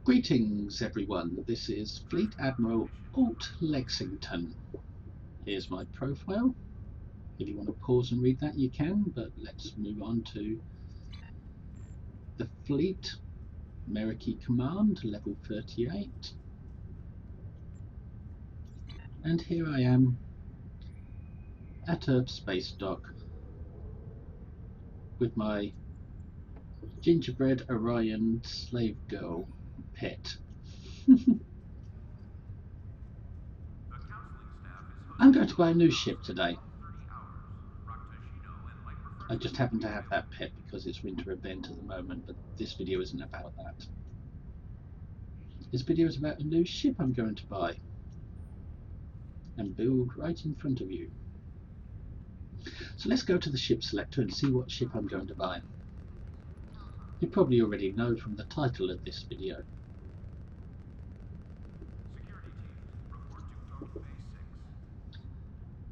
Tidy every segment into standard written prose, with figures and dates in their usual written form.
Greetings everyone, this is Fleet Admiral Alt Lexington. Here's my profile. If you want to pause and read that you can, but let's move on to the Fleet Meraki Command, level 38. And here I am at a space dock with my gingerbread Orion slave girl pet. I'm going to buy a new ship today. I just happen to have that pet because it's winter event at the moment, but this video isn't about that. This video is about a new ship I'm going to buy and build right in front of you. So let's go to the ship selector and see what ship I'm going to buy. You probably already know from the title of this video.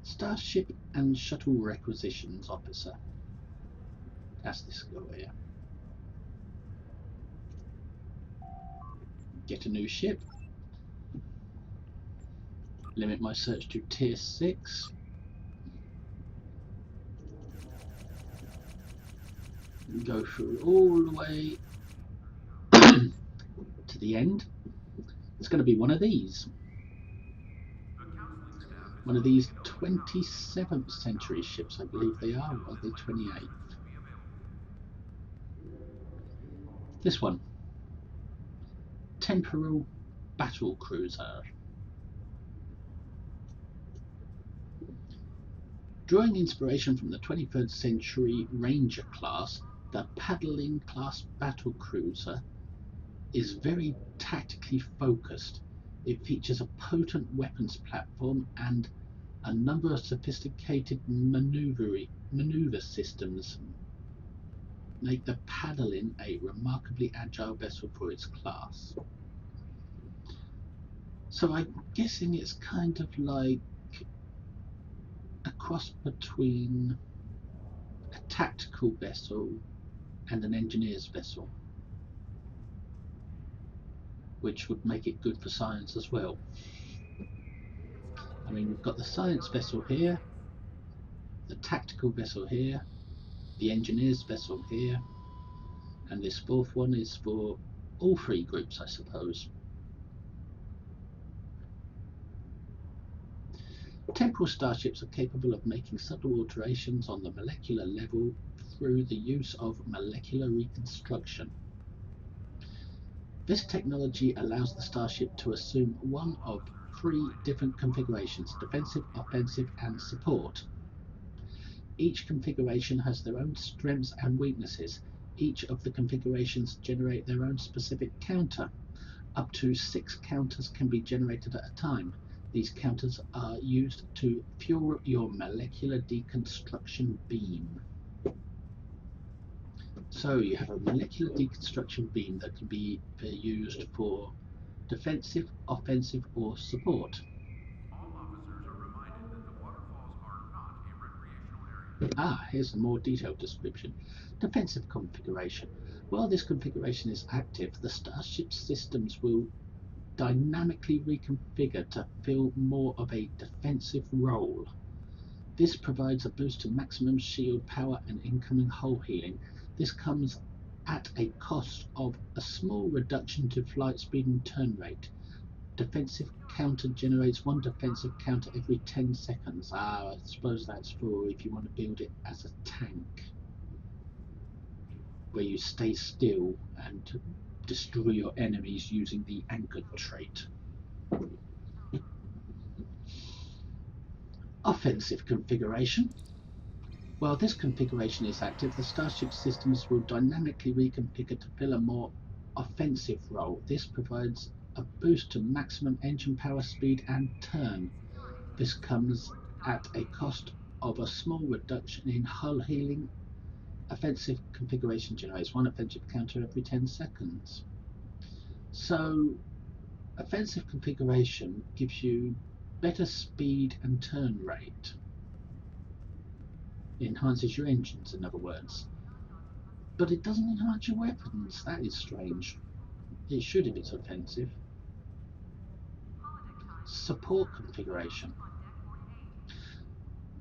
Starship and Shuttle Requisitions Officer. That's this guy here. Get a new ship. Limit my search to tier 6. Go through all the way to the end. It's going to be one of these. One of these 27th century ships, I believe they are, or are they 28th? This one. Temporal Battlecruiser. Drawing inspiration from the 23rd century Ranger class, the Paladin class battlecruiser is very tactically focused. It features a potent weapons platform and a number of sophisticated maneuver systems make the Paladin a remarkably agile vessel for its class. So I'm guessing it's kind of like a cross between a tactical vessel and an engineer's vessel, which would make it good for science as well. I mean, we've got the science vessel here, the tactical vessel here, the engineer's vessel here, and this fourth one is for all three groups, I suppose. Temporal starships are capable of making subtle alterations on the molecular level through the use of molecular reconstruction. This technology allows the starship to assume one of 3 different configurations: defensive, offensive, and support. Each configuration has their own strengths and weaknesses. Each of the configurations generate their own specific counter. Up to 6 counters can be generated at a time. These counters are used to fuel your molecular deconstruction beam. So you have a molecular deconstruction beam that can be used for defensive, offensive, or support. All officers are reminded that the waterfalls are not a recreational area. Here's a more detailed description. Defensive configuration. While this configuration is active, the starship systems will dynamically reconfigure to fill more of a defensive role. This provides a boost to maximum shield power and incoming hull healing. This comes at a cost of a small reduction to flight speed and turn rate. Defensive counter generates 1 defensive counter every 10 seconds. I suppose that's for if you want to build it as a tank, where you stay still and destroy your enemies using the anchored trait. Offensive configuration. While this configuration is active, the starship systems will dynamically reconfigure to fill a more offensive role. This provides a boost to maximum engine power, speed, and turn. This comes at a cost of a small reduction in hull healing. Offensive configuration generates 1 offensive counter every 10 seconds. So offensive configuration gives you better speed and turn rate. It enhances your engines, in other words. But it doesn't enhance your weapons. That is strange. It should if it's offensive. Support configuration.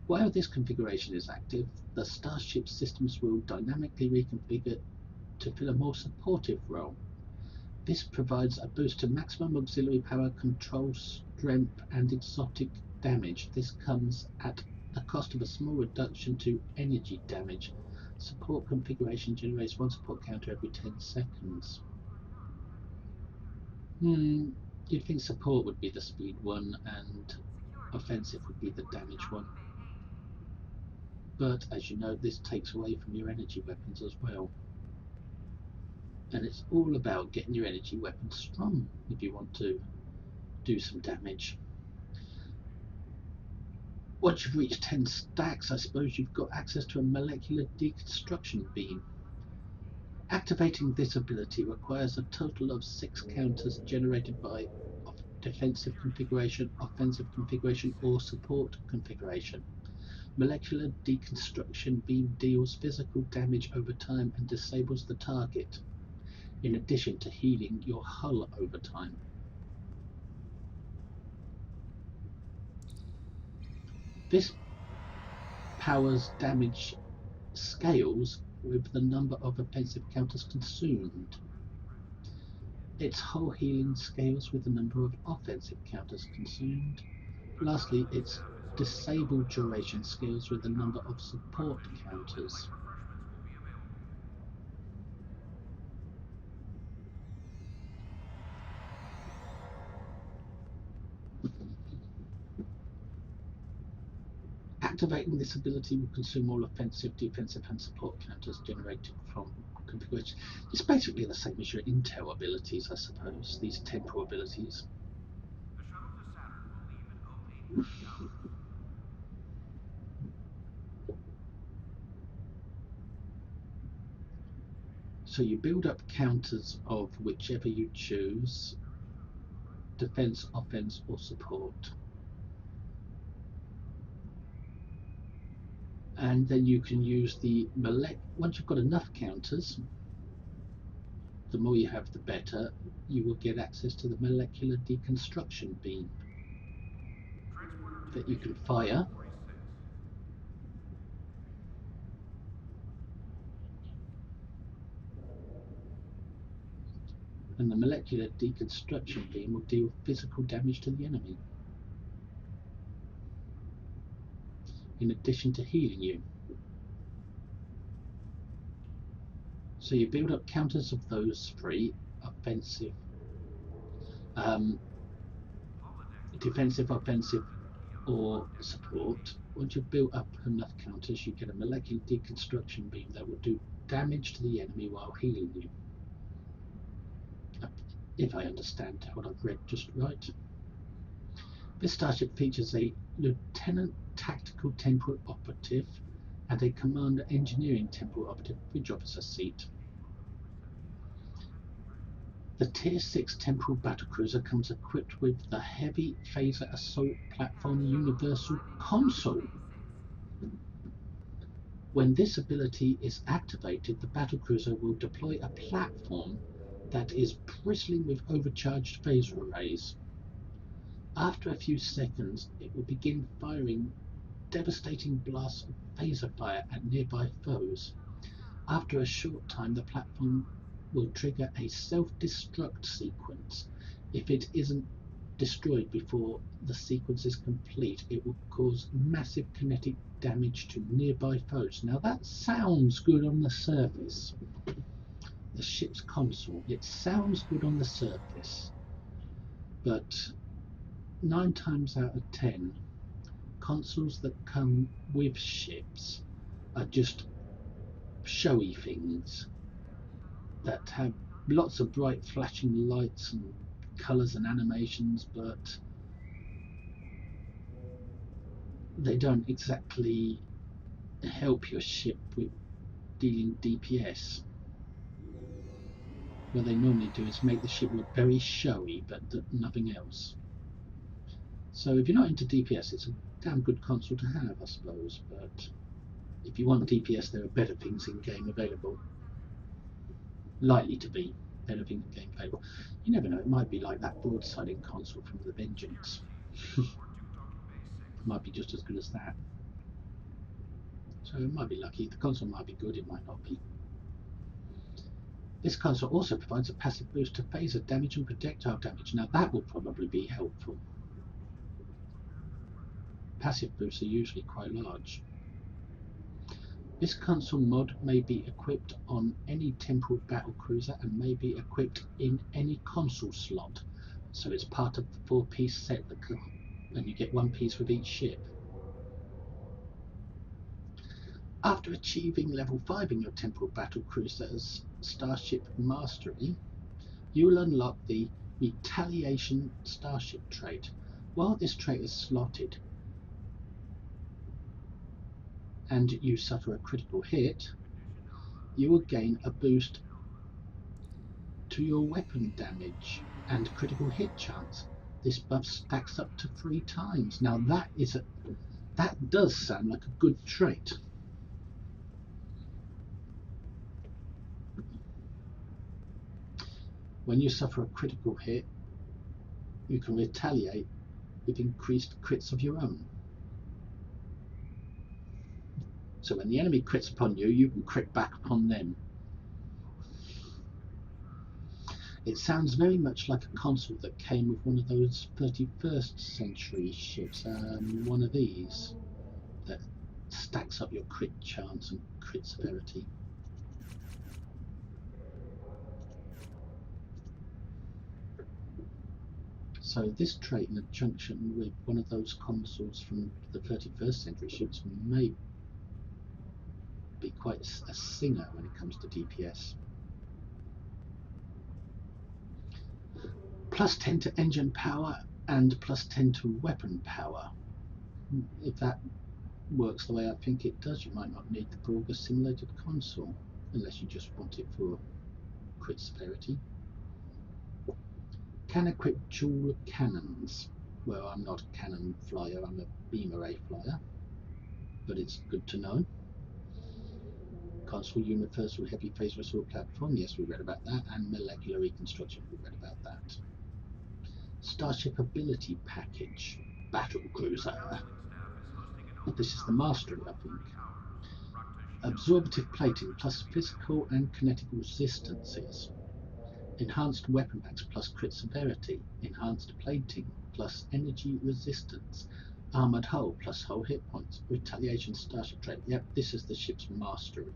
While this configuration is active, the Starship systems will dynamically reconfigure to fill a more supportive role. This provides a boost to maximum auxiliary power, control, strength, and exotic damage. This comes at the cost of a small reduction to energy damage. Support configuration generates one support counter every 10 seconds. You'd think support would be the speed one and offensive would be the damage one. But as you know, this takes away from your energy weapons as well. And it's all about getting your energy weapons strong if you want to do some damage. Once you've reached 10 stacks, I suppose you've got access to a molecular deconstruction beam. Activating this ability requires a total of 6 counters generated by defensive configuration, offensive configuration, or support configuration. Molecular deconstruction beam deals physical damage over time and disables the target, in addition to healing your hull over time. This powers damage scales with the number of offensive counters consumed. Its hull healing scales with the number of offensive counters consumed. Lastly, its disable duration scales with the number of support counters. Refreshments will be available. Activating this ability will consume all offensive, defensive, and support counters generated from configuration. It's basically the same as your intel abilities, I suppose, these temporal abilities. The shuttle to Saturn will leave in 08 hours. So you build up counters of whichever you choose, defense, offense, or support. And then you can use the once you've got enough counters, the more you have the better, you will get access to the molecular deconstruction beam that you can fire. And the molecular deconstruction beam will deal physical damage to the enemy, in addition to healing you. So you build up counters of those three: offensive, defensive, offensive, or support. Once you've built up enough counters, you get a molecular deconstruction beam that will do damage to the enemy while healing you. If I understand what I've read just right. This starship features a Lieutenant Tactical Temporal Operative and a Commander Engineering Temporal Operative Bridge Officer seat. The Tier 6 Temporal Battlecruiser comes equipped with the Heavy Phaser Assault Platform Universal Console. When this ability is activated, the battlecruiser will deploy a platform that is bristling with overcharged phaser arrays. After a few seconds, it will begin firing devastating blasts of phaser fire at nearby foes. After a short time, the platform will trigger a self-destruct sequence. If it isn't destroyed before the sequence is complete, it will cause massive kinetic damage to nearby foes. Now that sounds good on the surface. The ship's console, it sounds good on the surface, but 9 times out of 10, consoles that come with ships are just showy things that have lots of bright flashing lights and colours and animations, but they don't exactly help your ship with dealing DPS. What they normally do is make the ship look very showy, but nothing else. So if you're not into DPS, it's a damn good console to have, I suppose, but if you want DPS, there are better things in game available. Likely to be. Anything game available. You never know, it might be like that broadsiding console from The Vengeance. It might be just as good as that. So it might be lucky. The console might be good, it might not be. This console also provides a passive boost to phaser damage and projectile damage. Now that will probably be helpful. Passive boosts are usually quite large. This console mod may be equipped on any Temporal Battlecruiser and may be equipped in any console slot. So it's part of the 4-piece set, and you get 1 piece with each ship. After achieving level 5 in your Temporal Battlecruiser's Starship Mastery, you will unlock the Retaliation Starship trait. While this trait is slotted and you suffer a critical hit, you will gain a boost to your weapon damage and critical hit chance. This buff stacks up to 3 times. Now that does sound like a good trait. When you suffer a critical hit, you can retaliate with increased crits of your own. So when the enemy crits upon you, you can crit back upon them. It sounds very much like a console that came with one of those 31st century ships, one of these, that stacks up your crit chance and crit severity. So this trait in conjunction with one of those consoles from the 31st century ships may be quite a singer when it comes to DPS. Plus 10 to engine power and plus 10 to weapon power. If that works the way I think it does, you might not need the Borga simulated console unless you just want it for crit severity. Can equip dual cannons. Well, I'm not a cannon flyer, I'm a beam array flyer, but it's good to know. Console universal heavy phaser assault platform, yes, we read about that, and molecular reconstruction, we read about that. Starship ability package, Battlecruiser. This is the mastery, I think. Absorptive plating plus physical and kinetic resistances. Enhanced weapon packs plus crit severity. Enhanced plating plus energy resistance. Armored hull plus hull hit points. Retaliation starship trait. Yep, this is the ship's mastery.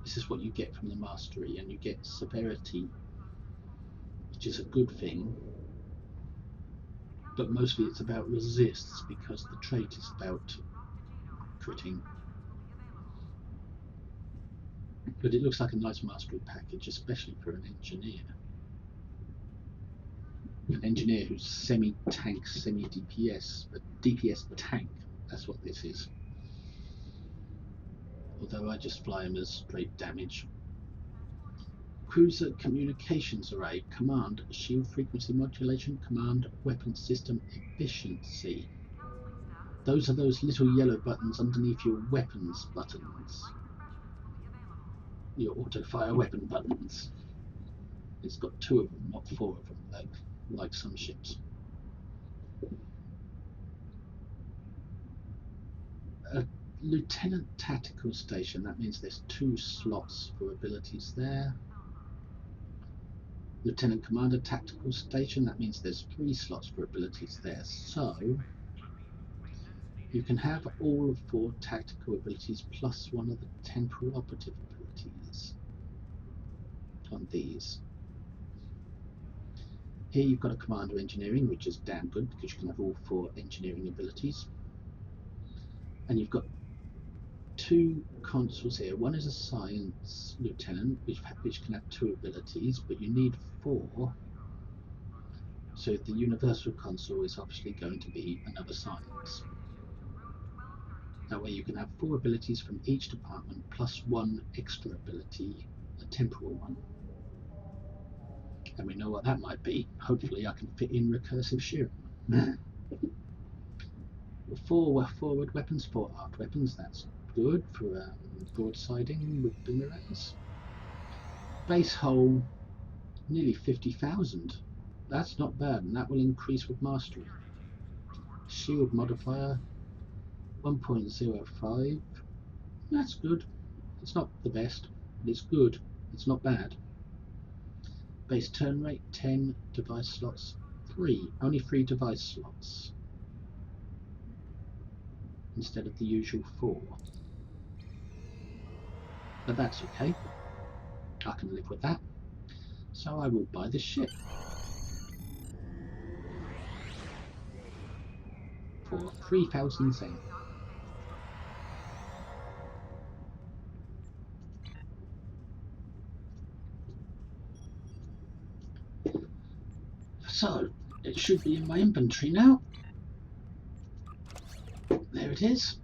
This is what you get from the mastery, and you get severity, which is a good thing, but mostly it's about resists because the trait is about critting. But it looks like a nice mastery package, especially for an engineer. An engineer who's semi-tank, semi-DPS, but DPS tank, that's what this is. Although I just fly him as straight damage. Cruiser communications array, command, shield frequency modulation, command, weapon system efficiency. Those are those little yellow buttons underneath your weapons buttons. Your auto fire weapon buttons. It's got 2 of them, not 4 of them, like some ships. A Lieutenant Tactical Station, that means there's 2 slots for abilities there. Lieutenant Commander Tactical Station, that means there's 3 slots for abilities there. So you can have all of 4 tactical abilities plus 1 of the temporal operative abilities on these. Here you've got a Commander Engineering, which is damn good because you can have all 4 engineering abilities. And you've got 2 consoles here. One is a Science Lieutenant, which can have 2 abilities, but you need 4. So the Universal console is obviously going to be another Science. That way you can have 4 abilities from each department plus 1 extra ability, a temporal one. And we know what that might be. Hopefully I can fit in recursive shearing. 4 forward weapons, 4 aft weapons, that's good for broadsiding with boomerangs. Base hull Nearly 50,000. That's not bad, and that will increase with mastery. Shield modifier 1.05. That's good. It's not the best, but it's good. It's not bad. Base turn rate 10, device slots 3. Only 3 device slots instead of the usual 4. But that's okay. I can live with that. So I will buy this ship for 3,000 Zen. So it should be in my inventory now. There it is.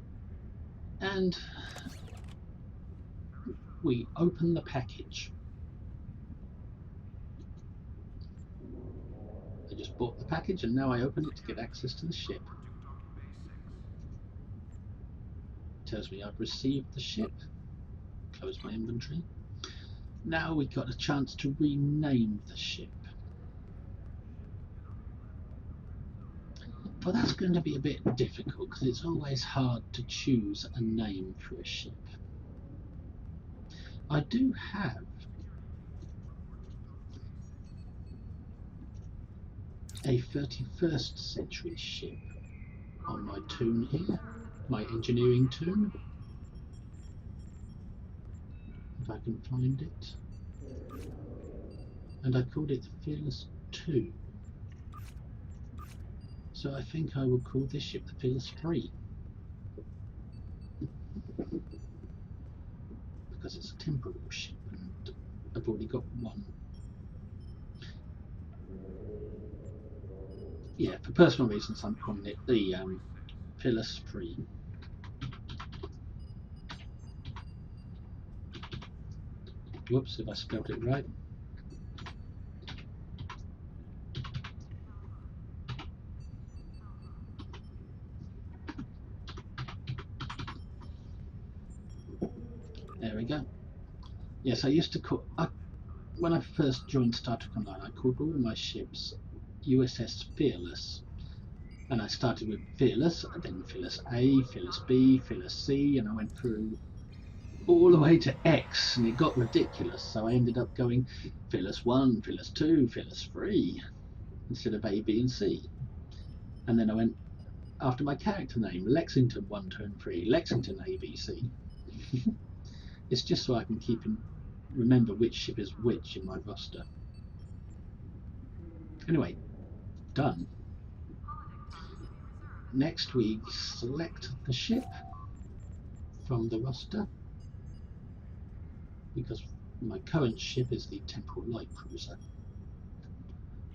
And we open the package. I just bought the package and now I open it to get access to the ship. It tells me I've received the ship. Close my inventory. Now we got a chance to rename the ship. But that's going to be a bit difficult because it's always hard to choose a name for a ship. I do have a 31st century ship on my toon here, my engineering toon, if I can find it, and I called it the Fearless 2, so I think I will call this ship the Fearless 3 because it's a temporal ship and I've already got one. Yeah, for personal reasons I'm calling it the Fearless 3. Whoops, if I spelled it right. There we go. Yes, I used to call, when I first joined Star Trek Online, I called all my ships USS Fearless. And I started with Fearless, and then Fearless A, Fearless B, Fearless C, and I went through all the way to X, and it got ridiculous. So I ended up going Fearless 1, Fearless 2, Fearless 3, instead of A, B, and C. And then I went after my character name, Lexington 1, 2, and 3, Lexington A, B, C. It's just so I can remember which ship is which in my roster. Anyway, done. Next we select the ship from the roster, because my current ship is the Temporal Battlecruiser.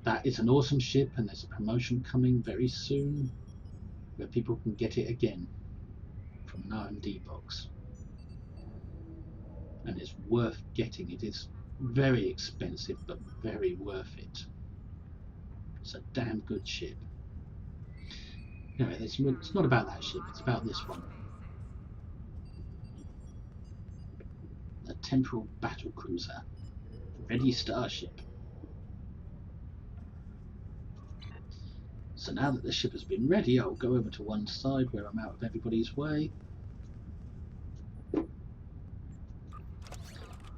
That is an awesome ship, and there's a promotion coming very soon where people can get it again from an R&D box, and it's worth getting. It is very expensive but very worth it. It's a damn good ship. Anyway, it's not about that ship, it's about this one, the Temporal Battlecruiser, ready starship. So now that the ship has been ready, I'll go over to one side where I'm out of everybody's way,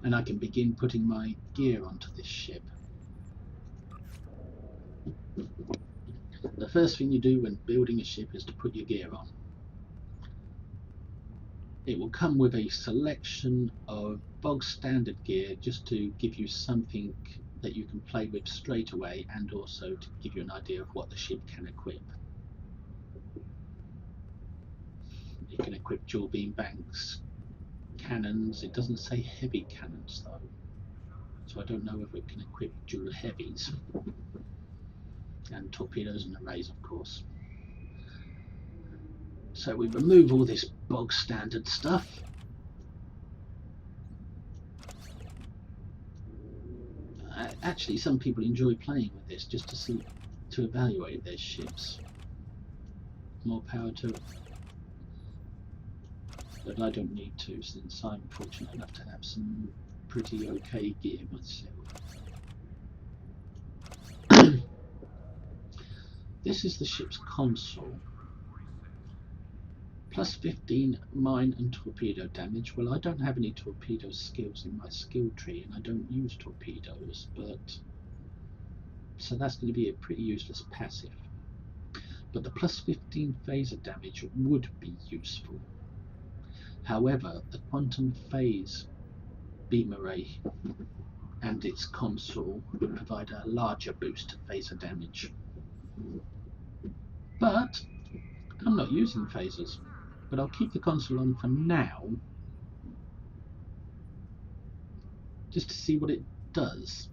and I can begin putting my gear onto this ship. The first thing you do when building a ship is to put your gear on. It will come with a selection of bog standard gear just to give you something that you can play with straight away, and also to give you an idea of what the ship can equip. It can equip dual beam banks, cannons. It doesn't say heavy cannons though, so I don't know if it can equip dual heavies, and torpedoes and arrays of course. So we remove all this bog standard stuff. Actually, some people enjoy playing with this just to evaluate their ships. More power to it. But I don't need to, since I'm fortunate enough to have some pretty okay gear myself. This is the ship's console. Plus 15 mine and torpedo damage. Well, I don't have any torpedo skills in my skill tree, and I don't use torpedoes, but so that's going to be a pretty useless passive. But the plus 15 phaser damage would be useful. However, the quantum phase beam array and its console would provide a larger boost to phaser damage. But I'm not using phasers, but I'll keep the console on for now, just to see what it does.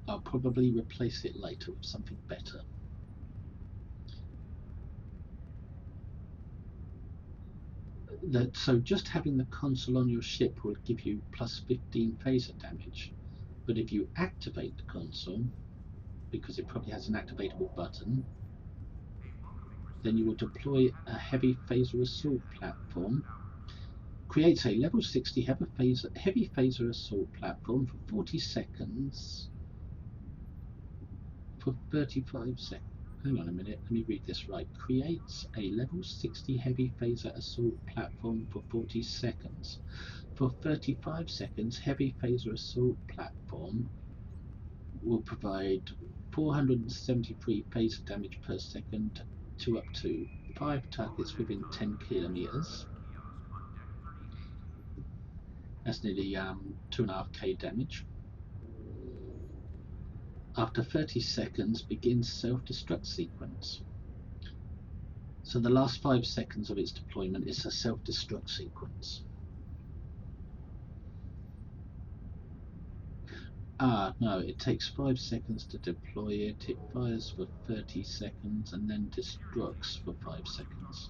I'll probably replace it later with something better. So just having the console on your ship will give you plus 15 phaser damage, but if you activate the console, because it probably has an activatable button, then you will deploy a heavy phaser assault platform. Creates a level 60 heavy phaser assault platform for 40 seconds for 35 seconds. Hang on a minute, let me read this right. Creates a level 60 heavy phaser assault platform for 40 seconds. For 35 seconds, heavy phaser assault platform will provide 473 phaser damage per second to up to 5 targets within 10 kilometers. That's nearly 2.5k damage. After 30 seconds, begins self-destruct sequence. So the last 5 seconds of its deployment is a self-destruct sequence. No, it takes 5 seconds to deploy it. It fires for 30 seconds and then destructs for 5 seconds.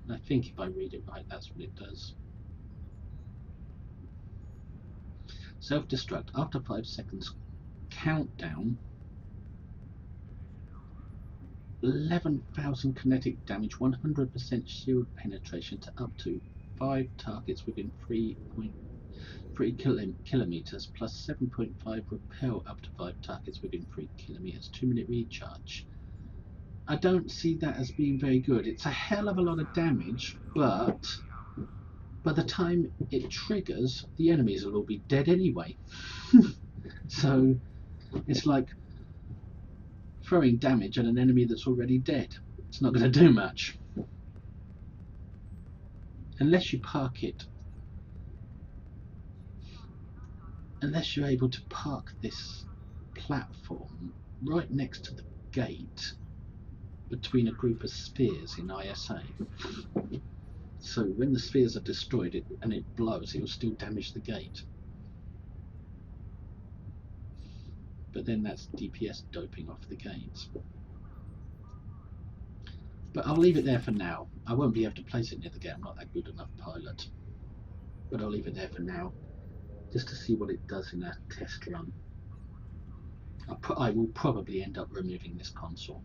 And I think if I read it right, that's what it does. Self-destruct after 5 seconds. Countdown. 11,000 kinetic damage, 100% shield penetration to up to 5 targets within 3.3 kilometers, plus 7.5 repel up to 5 targets within 3 kilometers. 2-minute recharge. I don't see that as being very good. It's a hell of a lot of damage, but by the time it triggers, the enemies will all be dead anyway. So it's like throwing damage at an enemy that's already dead. It's not going to do much. Unless you park it. Unless you're able to park this platform right next to the gate between a group of spheres in ISA. So when the spheres are destroyed and it blows, it will still damage the gate. But then that's DPS doping off the gates. But I'll leave it there for now. I won't be able to place it near the gate. I'm not that good enough pilot. But I'll leave it there for now, just to see what it does in a test run. I will probably end up removing this console.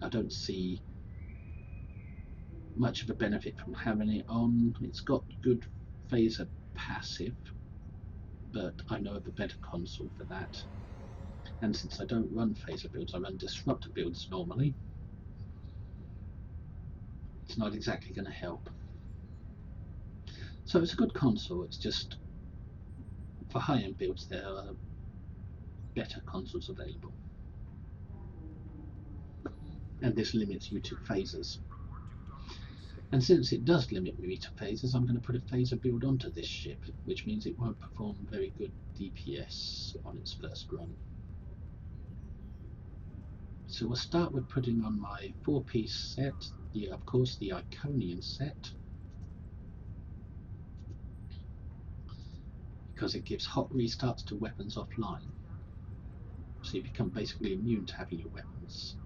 I don't see much of a benefit from having it on. It's got good phaser passive, but I know of a better console for that. And since I don't run phaser builds, I run disruptor builds normally. It's not exactly going to help. So it's a good console. It's just for high-end builds there are better consoles available. And this limits you to phasers. And since it does limit me to phasers, I'm going to put a phaser build onto this ship, which means it won't perform very good DPS on its first run. So we'll start with putting on my 4-piece set, of course the Iconian set, because it gives hot restarts to weapons offline. So you become basically immune to having your weapons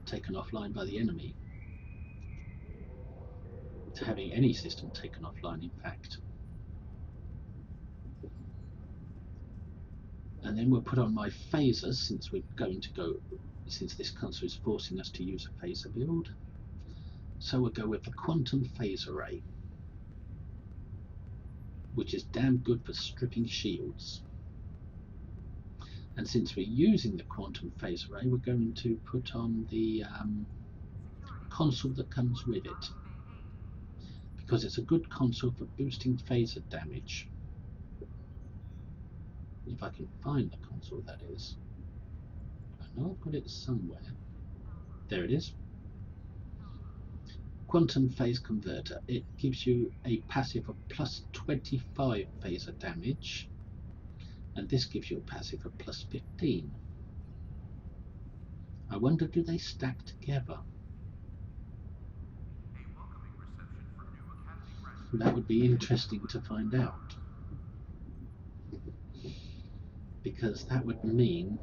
taken offline by the enemy. To having any system taken offline, in fact. And then we'll put on my phasers, since this console is forcing us to use a phaser build. So we'll go with the Quantum Phase Array, which is damn good for stripping shields. And since we're using the quantum phase array, we're going to put on the console that comes with it, because it's a good console for boosting phaser damage. If I can find the console, that is. I know I've got it somewhere. There it is. Quantum phase converter. It gives you a passive of plus 25 phaser damage, and this gives you a passive of plus 15. I wonder, do they stack together? That would be interesting to find out, because that would mean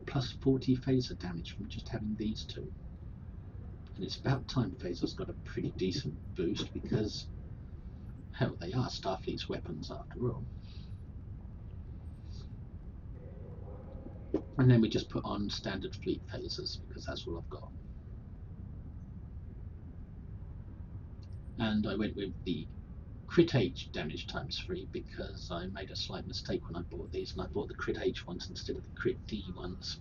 plus 40 phaser damage from just having these two. And it's about time phaser's got a pretty decent boost, because hell, they are Starfleet's weapons after all. And then we just put on standard fleet phasers, because that's all I've got. And I went with the crit H damage times 3 because I made a slight mistake when I bought these, and I bought the crit H ones instead of the crit D ones.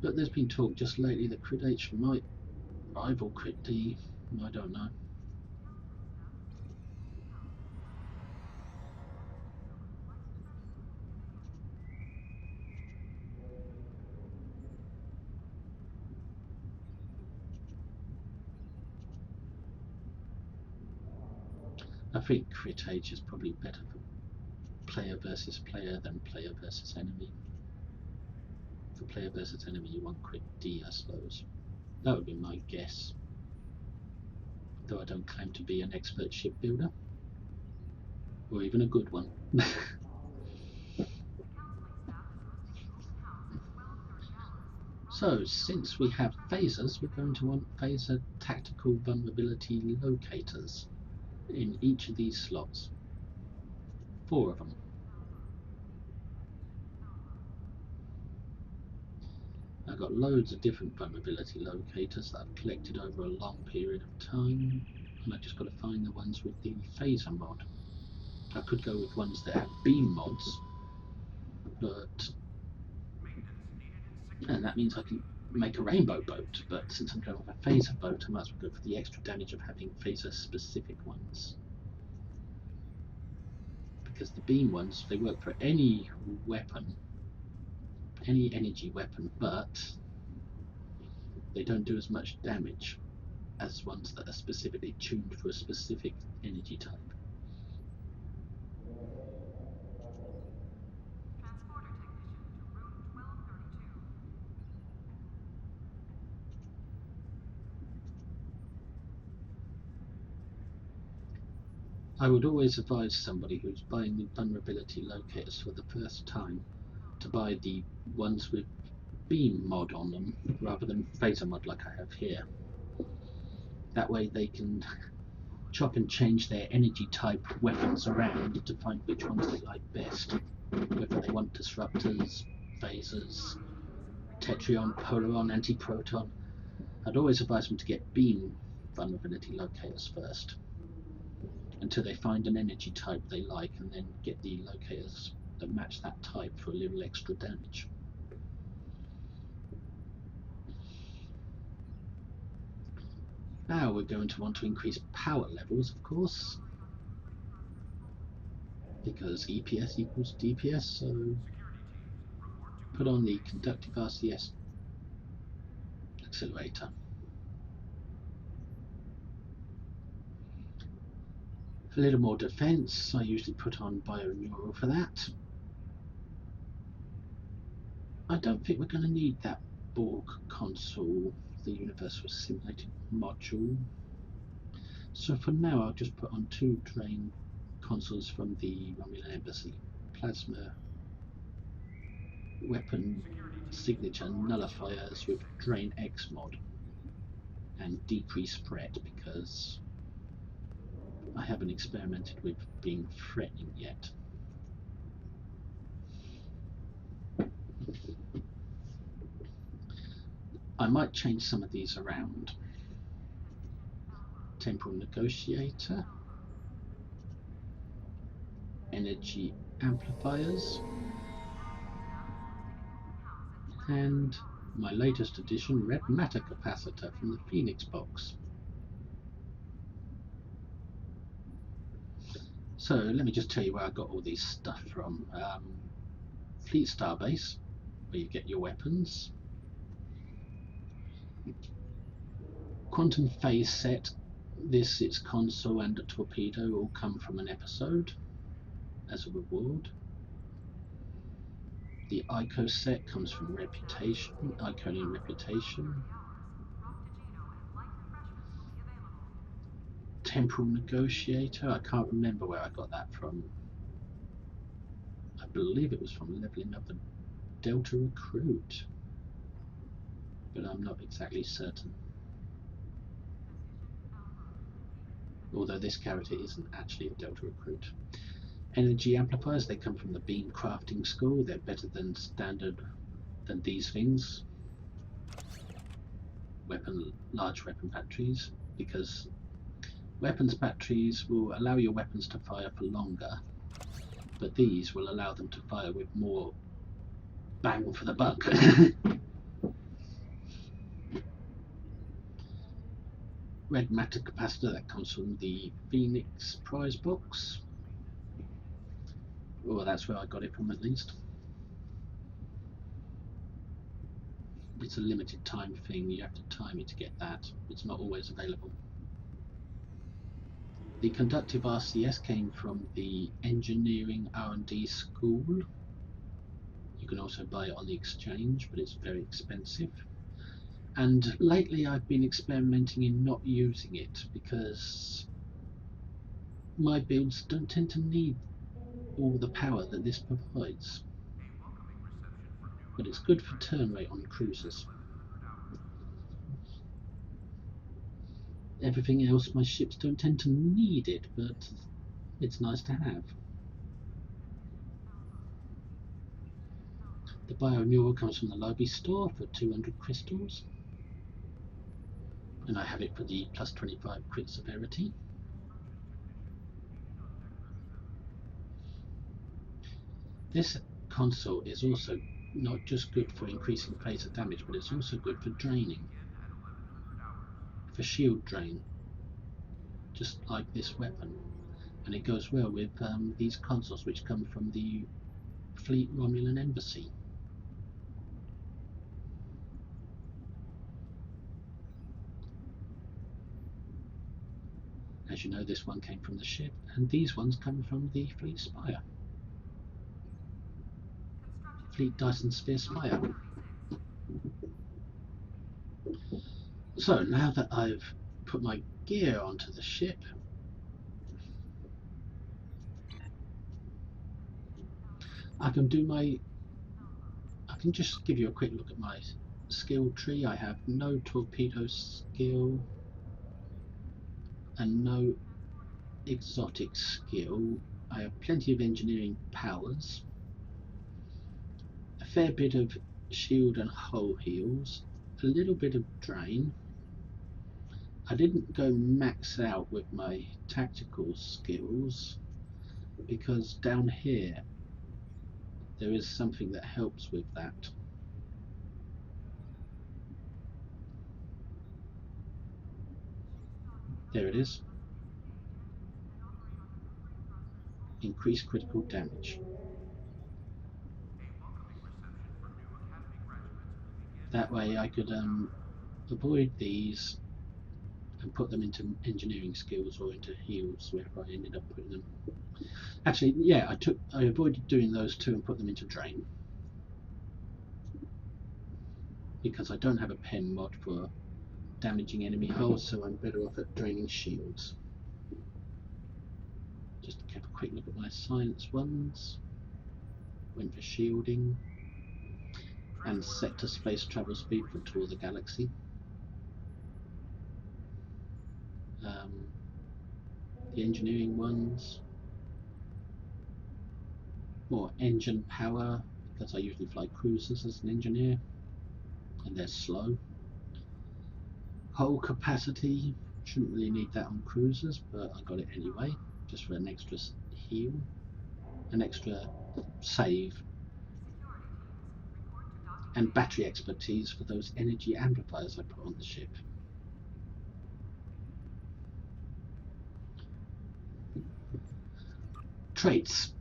But there's been talk just lately that crit H might rival crit D. I don't know. I think crit H is probably better for player versus player than player versus enemy. For player versus enemy, you want crit D, I suppose. That would be my guess. Though I don't claim to be an expert ship builder, or even a good one. So, since we have phasers, we're going to want phaser tactical vulnerability locators in each of these slots. 4 of them. I've got loads of different vulnerability locators that I've collected over a long period of time, and I've just got to find the ones with the phaser mod. I could go with ones that have beam mods, and that means I can make a rainbow boat, but since I'm going with a phaser boat, I might as well go for the extra damage of having phaser specific ones. Because the beam ones, they work for any weapon, any energy weapon, but they don't do as much damage as ones that are specifically tuned for a specific energy type. I would always advise somebody who's buying the vulnerability locators for the first time to buy the ones with beam mod on them rather than phaser mod like I have here. That way they can chop and change their energy type weapons around to find which ones they like best, whether they want disruptors, phasers, tetrion, polaron, anti-proton. I'd always advise them to get beam vulnerability locators first until they find an energy type they like, and then get the locators that match that type for a little extra damage. Now we're going to want to increase power levels, of course, because EPS equals DPS, so put on the conductive RCS accelerator. A little more defense, I usually put on bioneural for that. I don't think we're going to need that Borg console, the universal simulated module. So for now, I'll just put on 2 drain consoles from the Romulan Embassy. Plasma weapon signature nullifiers with drain X mod and decrease threat, because I haven't experimented with being threatening yet. I might change some of these around. Temporal negotiator, energy amplifiers, and my latest addition, red matter capacitor from the Phoenix box. So let me just tell you where I got all these stuff from. Fleet Starbase, where you get your weapons. Quantum Phase set, its console and a torpedo all come from an episode as a reward. The ICO set comes from Reputation, Iconian Reputation. Temporal Negotiator, I can't remember where I got that from. I believe it was from leveling up a Delta Recruit, but I'm not exactly certain. Although this character isn't actually a Delta Recruit. Energy amplifiers, they come from the Beam Crafting School. They're better than these things. Large weapon batteries, because weapons batteries will allow your weapons to fire for longer, but these will allow them to fire with more bang for the buck. Red matter capacitor, that comes from the Phoenix prize box. Well, that's where I got it from, at least. It's a limited time thing, you have to time it to get that. It's not always available. The conductive RCS came from the engineering R&D school. You can also buy it on the exchange, but it's very expensive. And lately I've been experimenting in not using it because my builds don't tend to need all the power that this provides. But it's good for turn rate on cruisers. Everything else, my ships don't tend to need it, but it's nice to have. The Bioneural comes from the library store for 200 crystals. And I have it for the plus 25 crit severity. This console is also not just good for increasing phaser damage, but it's also good for draining, for shield drain, just like this weapon. And it goes well with these consoles which come from the Fleet Romulan Embassy. As you know, this one came from the ship, and these ones come from the Fleet Spire. Fleet Dyson Sphere Spire. So now that I've put my gear onto the ship, I can just give you a quick look at my skill tree. I have no torpedo skill and no exotic skill. I have plenty of engineering powers, a fair bit of shield and hull heals, a little bit of drain. I didn't go max out with my tactical skills because down here there is something that helps with that. There it is. Increased critical damage. That way I could avoid these and put them into engineering skills or into heals, wherever I ended up putting them. Actually, yeah, I avoided doing those two and put them into drain, because I don't have a pen mod for damaging enemy hulls, so I'm better off at draining shields. Just have a quick look at my science ones. Went for shielding and set to space travel speed for Tour the Galaxy. The engineering ones, more engine power, because I usually fly cruisers as an engineer and they're slow. Hull capacity, shouldn't really need that on cruisers, but I got it anyway, just for an extra heal. an extra save, and battery expertise for those energy amplifiers I put on the ship. Traits.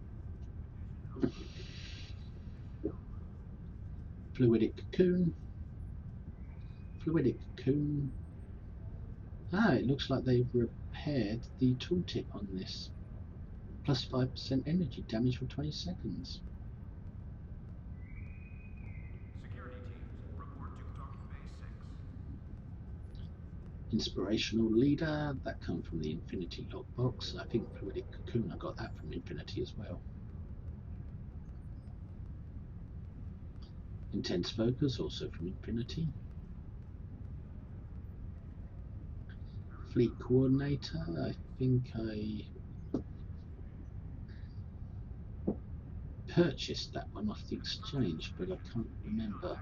Fluidic cocoon. Fluidic cocoon. Ah, it looks like they've repaired the tooltip on this. Plus 5% energy damage for 20 seconds. Security teams, report to docking bay 6. Inspirational leader, that comes from the Infinity logbox. I think Fluidic cocoon, I got that from Infinity as well. Intense focus, also from Infinity. Fleet coordinator, I think I purchased that one off the exchange, but I can't remember.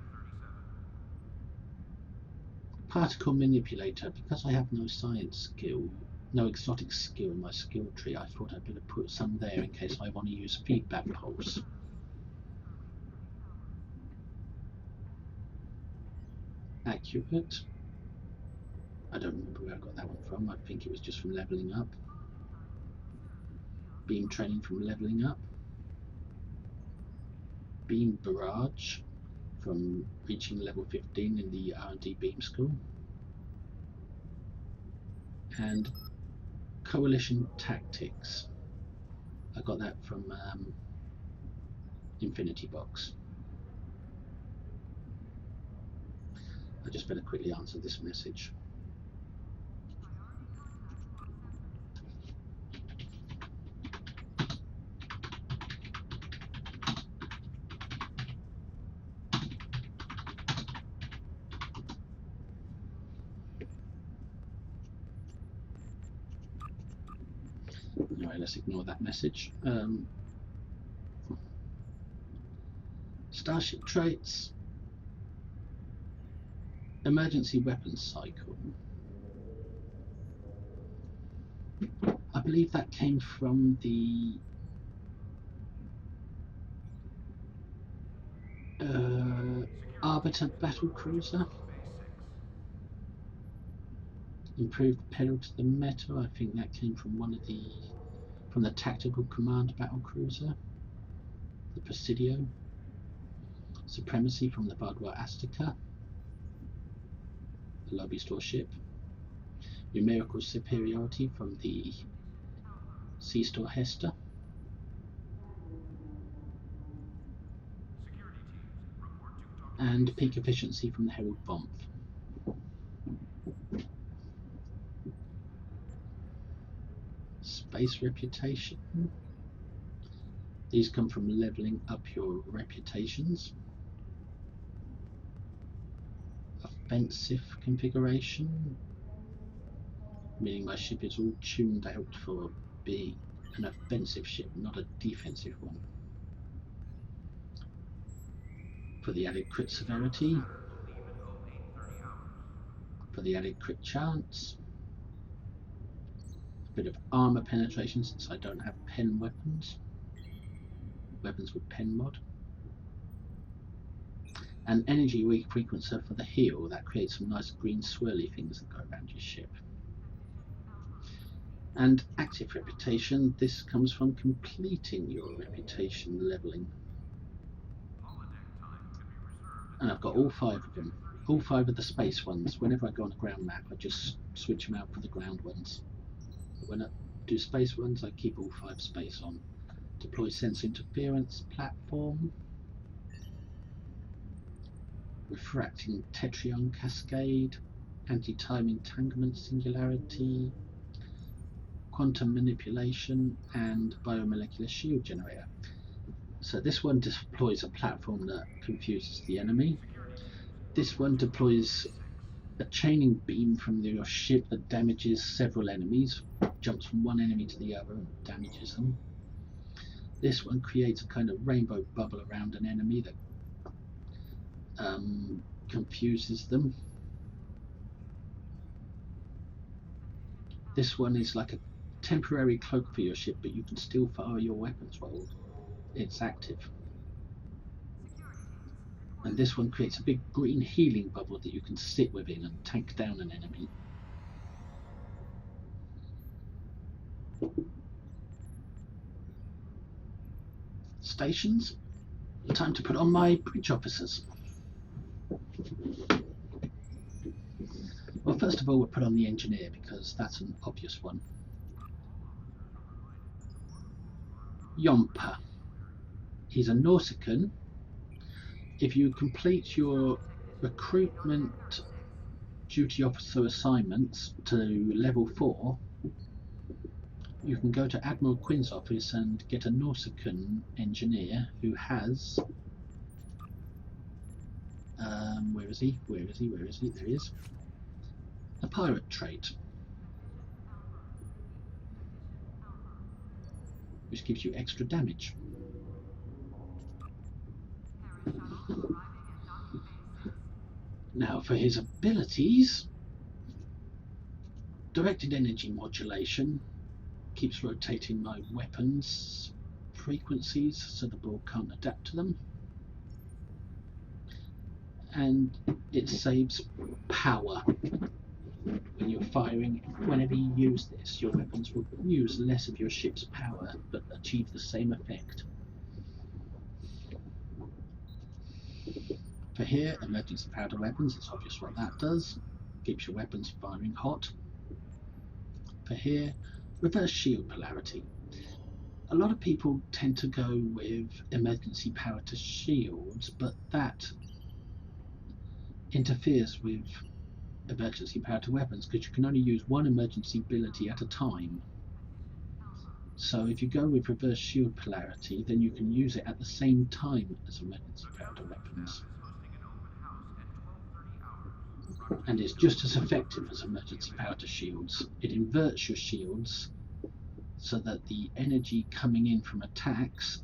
Particle manipulator, because I have no science skill, no exotic skill in my skill tree, I thought I'd better put some there in case I want to use feedback pulse. Accurate. I don't remember where I got that one from. I think it was just from leveling up. Beam training from leveling up. Beam barrage from reaching level 15 in the R&D beam school. And coalition tactics. I got that from Infinity box. I just better quickly answer this message. Anyway, let's ignore that message. Starship traits. Emergency weapons cycle. I believe that came from the Arbiter Battlecruiser. Improved pedal to the metal. I think that came from from the Tactical Command Battlecruiser, the Presidio. Supremacy from the Bardwar Astica, the Lobby Store ship. Numerical superiority from the Sea Store Hester. And peak efficiency from the Herald Bomb. Space reputation. These come from leveling up your reputations. Offensive configuration, meaning my ship is all tuned out for being an offensive ship, not a defensive one. For the added crit severity, for the added crit chance, a bit of armor penetration since I don't have pen weapons, weapons with pen mod, an energy frequencer for the heal that creates some nice green swirly things that go around your ship. And active reputation, this comes from completing your reputation leveling. And I've got all 5 of them, all 5 of the space ones. Whenever I go on a ground map, I just switch them out for the ground ones. But when I do space ones, I keep all 5 space on. Deploy sense interference platform, refracting tetryon cascade, anti-time entanglement singularity, quantum manipulation, and biomolecular shield generator. So this one deploys a platform that confuses the enemy. This one deploys a chaining beam from your ship that damages several enemies, jumps from one enemy to the other and damages them. This one creates a kind of rainbow bubble around an enemy that confuses them. This one is like a temporary cloak for your ship, but you can still fire your weapons roll. it's active. And this one creates a big green healing bubble that you can sit within and tank down an enemy. Stations. Time to put on my bridge officers. Well, first of all, we'll put on the engineer because that's an obvious one. Yompa. He's a Nautican. If you complete your recruitment duty officer assignments to level 4, you can go to Admiral Quinn's office and get a Nautican engineer who has where is he? There he is. A pirate trait, which gives you extra damage. Now for his abilities, directed energy modulation keeps rotating my weapons frequencies so the ball can't adapt to them, and it saves power. When you're firing, whenever you use this, your weapons will use less of your ship's power but achieve the same effect. For here, emergency powder weapons, it's obvious what that does. Keeps your weapons firing hot. For here, reverse shield polarity. A lot of people tend to go with emergency power to shields, but that interferes with emergency power to weapons because you can only use one emergency ability at a time. So if you go with reverse shield polarity, then you can use it at the same time as emergency power to weapons. And it's just as effective as emergency power to shields. It inverts your shields so that the energy coming in from attacks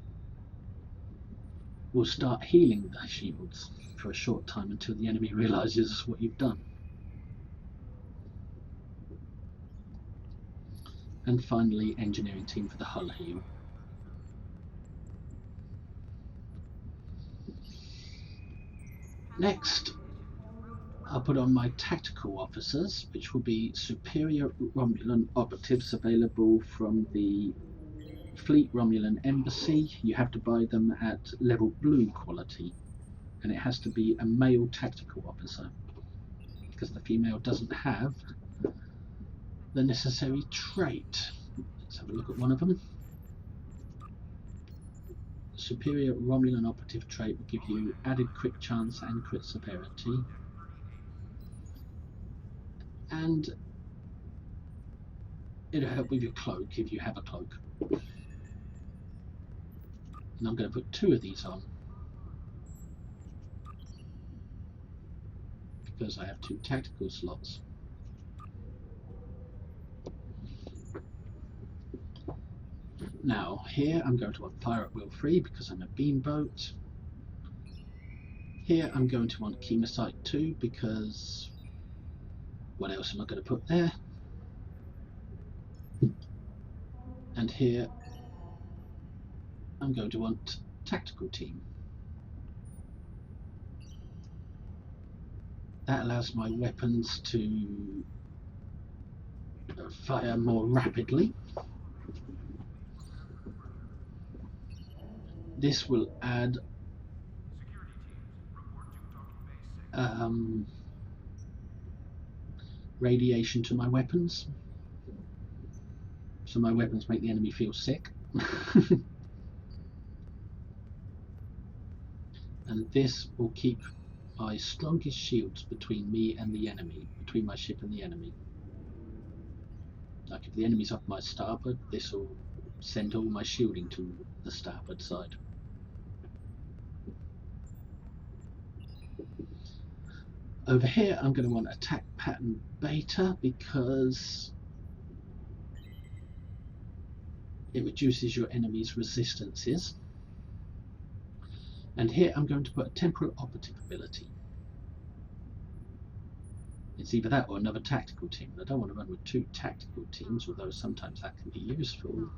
will start healing the shields for a short time until the enemy realizes what you've done. And finally, engineering team for the hull heal. Next, I'll put on my tactical officers, which will be superior Romulan operatives available from the Fleet Romulan Embassy. You have to buy them at level blue quality, and it has to be a male tactical officer because the female doesn't have the necessary trait. Let's have a look at one of them. Superior Romulan operative trait will give you added crit chance and crit severity, and it'll help with your cloak if you have a cloak. And I'm going to put 2 of these on because I have 2 tactical slots. Now here I'm going to want Pirate Wheel 3 because I'm a beamboat. Here I'm going to want Chemosite 2 because what else am I going to put there? And here I'm going to want Tactical Team. That allows my weapons to fire more rapidly. This will add radiation to my weapons, so my weapons make the enemy feel sick. And this will keep my strongest shields between me and the enemy, between my ship and the enemy. Like if the enemy's off my starboard, this will send all my shielding to the starboard side. Over here I'm going to want attack pattern beta because it reduces your enemy's resistances. And here I'm going to put a temporal operative ability. It's either that or another tactical team. I don't want to run with 2 tactical teams, although sometimes that can be useful.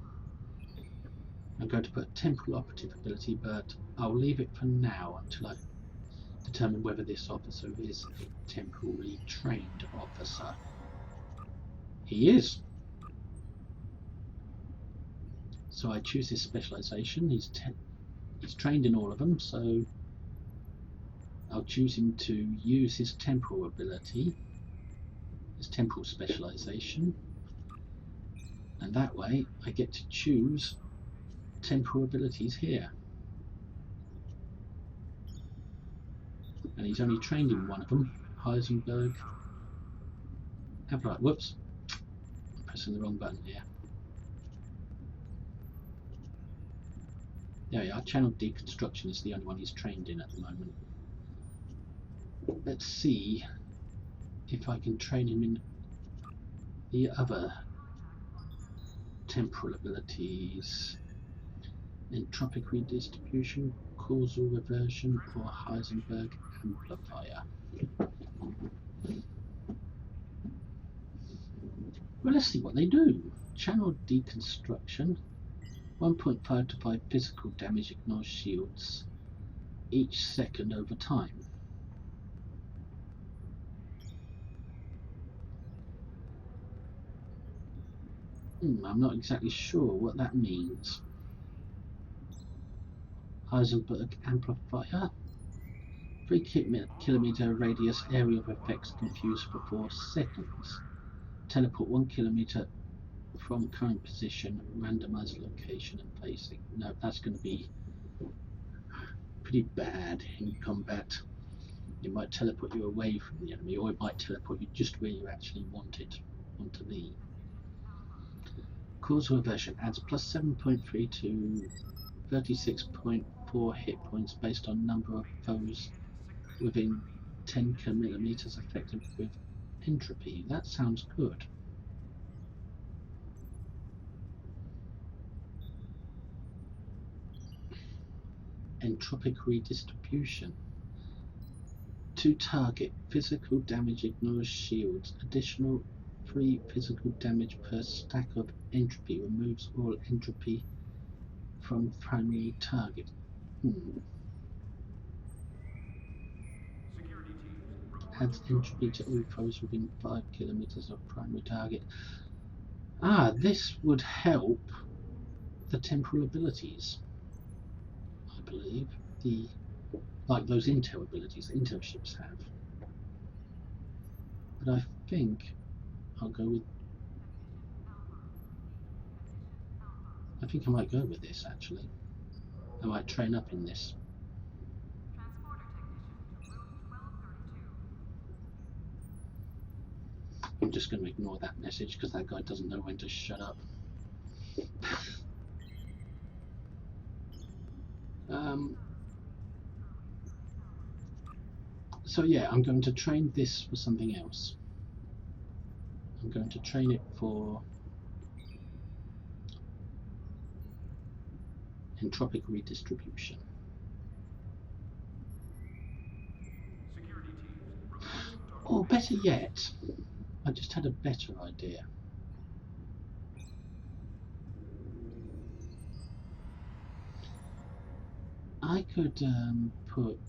I'm going to put a temporal operative ability, but I'll leave it for now until I determine whether this officer is a temporally trained officer. He is. So I choose his specialization. He's trained in all of them, so I'll choose him to use his temporal ability, his temporal specialization, and that way I get to choose temporal abilities here. And he's only trained in one of them, Heisenberg. Whoops, I'm pressing the wrong button here. There we are. Channel deconstruction is the only one he's trained in at the moment. Let's see if I can train him in the other temporal abilities. Entropic redistribution, causal reversion, or Heisenberg amplifier. Well, let's see what they do. Channel deconstruction, 1.5 to 5 physical damage ignores shields each second over time. I'm not exactly sure what that means. Heisenberg amplifier, 3-kilometer radius area of effects confused for 4 seconds. Teleport 1 kilometer from current position, randomize location and facing. No, that's going to be pretty bad in combat. It might teleport you away from the enemy, or it might teleport you just where you actually want to be. Causal reversion adds plus 7.3 to 36.4 hit points based on number of foes within 10 kilometers affected with entropy. That sounds good. Entropic redistribution. To target, physical damage ignores shields. Additional 3 physical damage per stack of entropy removes all entropy from primary target. Adds entropy to all foes within 5 kilometers of primary target. This would help the temporal abilities, I believe. Like those intel abilities that intel ships have. But I think I'll go with. I think I might go with this actually. I might train up in this. I'm just going to ignore that message because that guy doesn't know when to shut up. So yeah, I'm going to train this for something else. I'm going to train it for entropic redistribution. Or better yet, I just had a better idea. I could put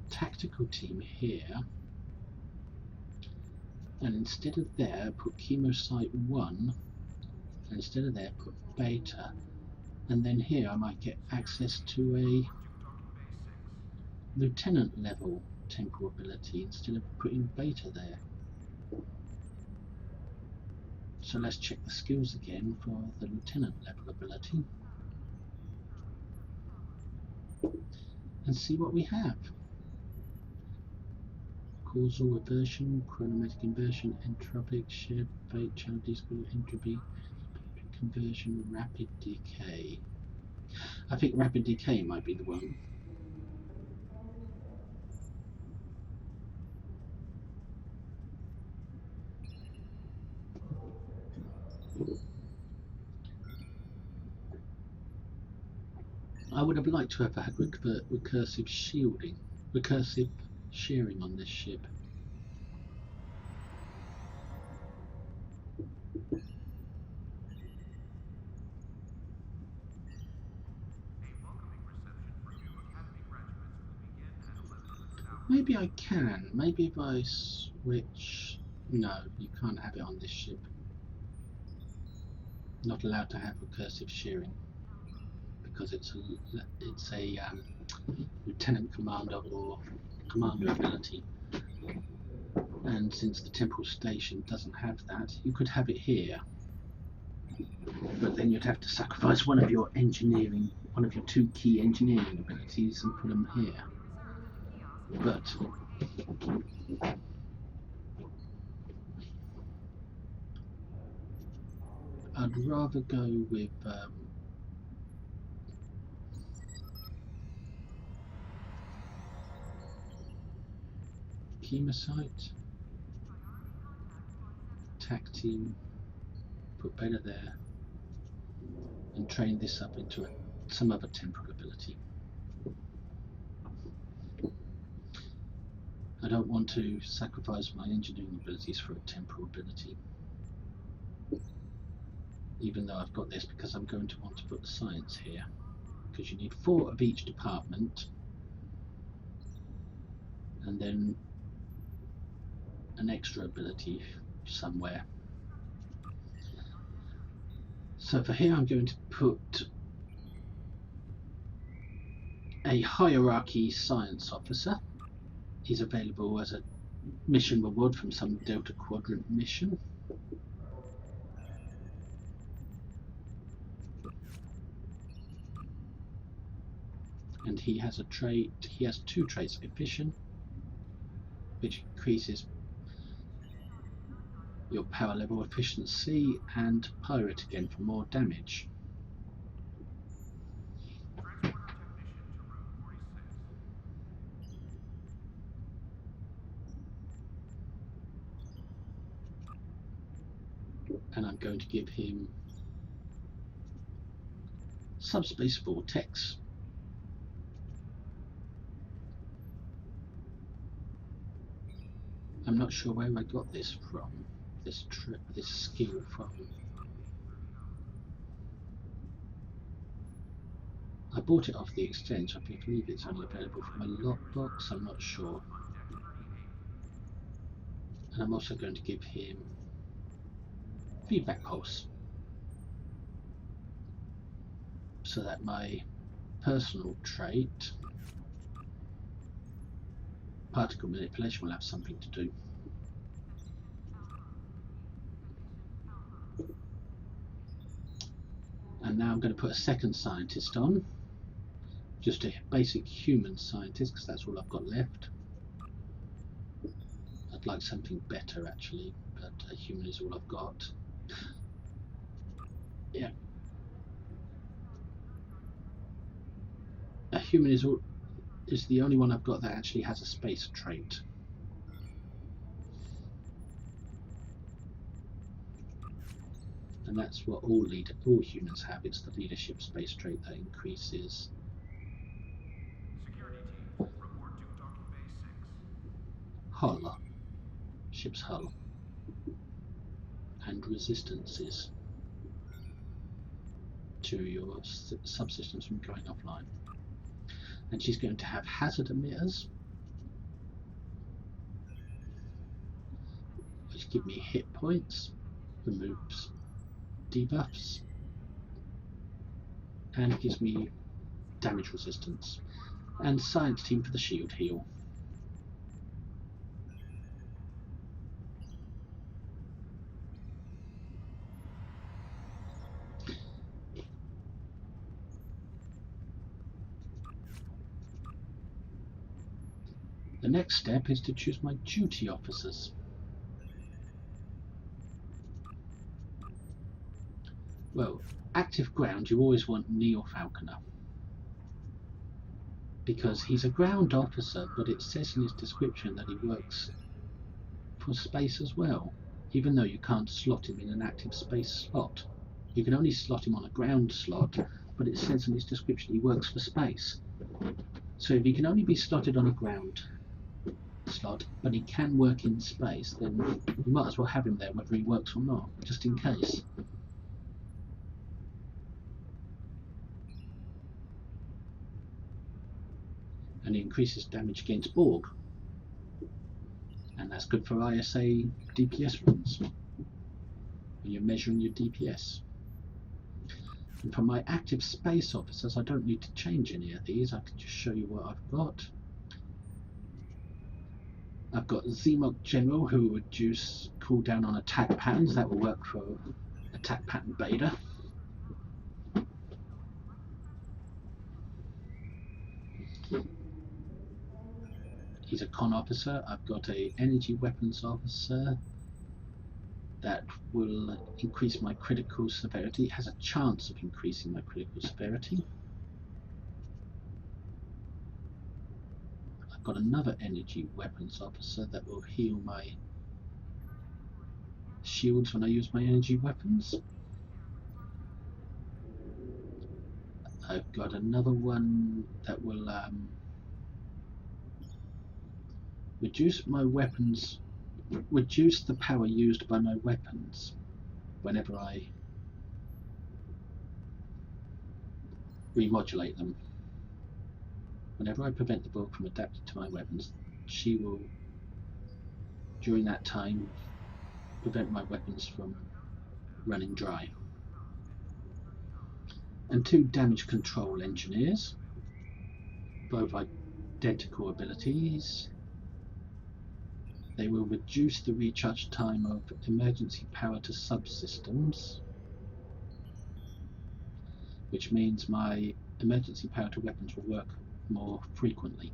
tactical team here, and instead of there put chemosite 1, and instead of there put beta, and then here I might get access to a lieutenant level temporal ability instead of putting beta there. So let's check the skills again for the lieutenant level ability and see what we have. Causal reversion, chronometric inversion, entropic, shared fate, channel discord, entropy, conversion, rapid decay. I think rapid decay might be the one. I would have liked to have had recursive shearing on this ship. Maybe I can. Maybe if I switch... No, you can't have it on this ship. Not allowed to have recursive shearing because it's a lieutenant commander or commander ability. And since the temporal station doesn't have that, you could have it here. But then you'd have to sacrifice one of your two key engineering abilities and put them here. But I'd rather go with Chemosite, attack team, put better there, and train this up into some other temporal ability. I don't want to sacrifice my engineering abilities for a temporal ability, even though I've got this, because I'm going to want to put the science here, because you need 4 of each department, and then an extra ability somewhere. So for here I'm going to put a hierarchy science officer. He's available as a mission reward from some Delta Quadrant mission. And he has a trait, he has 2 traits, efficient, which increases your power level efficiency, and pirate again for more damage. And I'm going to give him subspace vortex. I'm not sure where I got this from, this skill from. I bought it off the exchange. I believe it's only available from a lockbox, I'm not sure. And I'm also going to give him feedback pulse, so that my personal trait, particle manipulation, will have something to do. And now I'm going to put a second scientist on, just a basic human scientist, because that's all I've got left. I'd like something better actually, but a human is all I've got. Yeah, a human is the only one I've got that actually has a space trait. And that's what all humans have. It's the leadership space trait that increases. Security team, report to docking bay 6. Hull, ship's hull, and resistances to your subsystems from going offline. And she's going to have hazard emitters, which give me hit points, removes debuffs, and gives me damage resistance. And science team for the shield heal. The next step is to choose my duty officers. Well, active ground, you always want Neil Falconer, because he's a ground officer, but it says in his description that he works for space as well, even though you can't slot him in an active space slot. You can only slot him on a ground slot, but it says in his description he works for space. So if he can only be slotted on a ground slot, but he can work in space, then you might as well have him there whether he works or not, just in case. And he increases damage against Borg. And that's good for ISA DPS runs when you're measuring your DPS. And for my active space officers, I don't need to change any of these. I can just show you what I've got. I've got Zemok General, who will reduce cooldown on attack patterns. That will work for attack pattern beta. He's a con officer. I've got a energy weapons officer that will increase my critical severity. It has a chance of increasing my critical severity. I've got another energy weapons officer that will heal my shields when I use my energy weapons. I've got another one that will reduce my weapons, reduce the power used by my weapons whenever I remodulate them. Whenever I prevent the bulk from adapting to my weapons, she will, during that time, prevent my weapons from running dry. And 2 damage control engineers, both identical abilities. They will reduce the recharge time of emergency power to subsystems, which means my emergency power to weapons will work more frequently,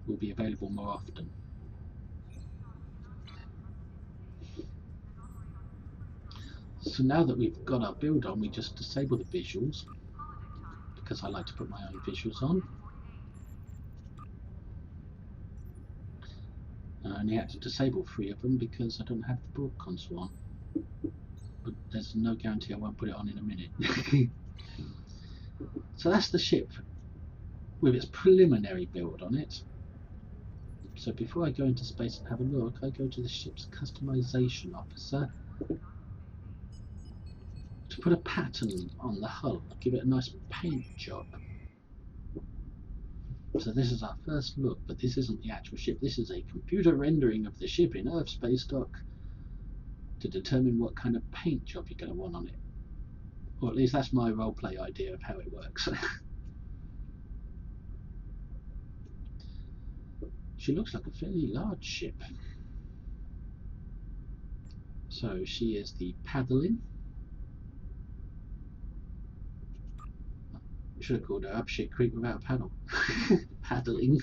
will be available more often. So now that we've got our build on, we just disable the visuals, because I like to put my own visuals on. I only had to disable 3 of them because I don't have the broad console on. But there's no guarantee I won't put it on in a minute. So that's the ship with its preliminary build on it. So before I go into space and have a look, I go to the ship's customization officer to put a pattern on the hull, give it a nice paint job. So this is our first look, but this isn't the actual ship. This is a computer rendering of the ship in Earth space dock to determine what kind of paint job you're going to want on it. Or at least that's my roleplay idea of how it works. She looks like a fairly large ship. So she is the Paladin. Should have called her Up Shit Creek without a paddle. Paddling.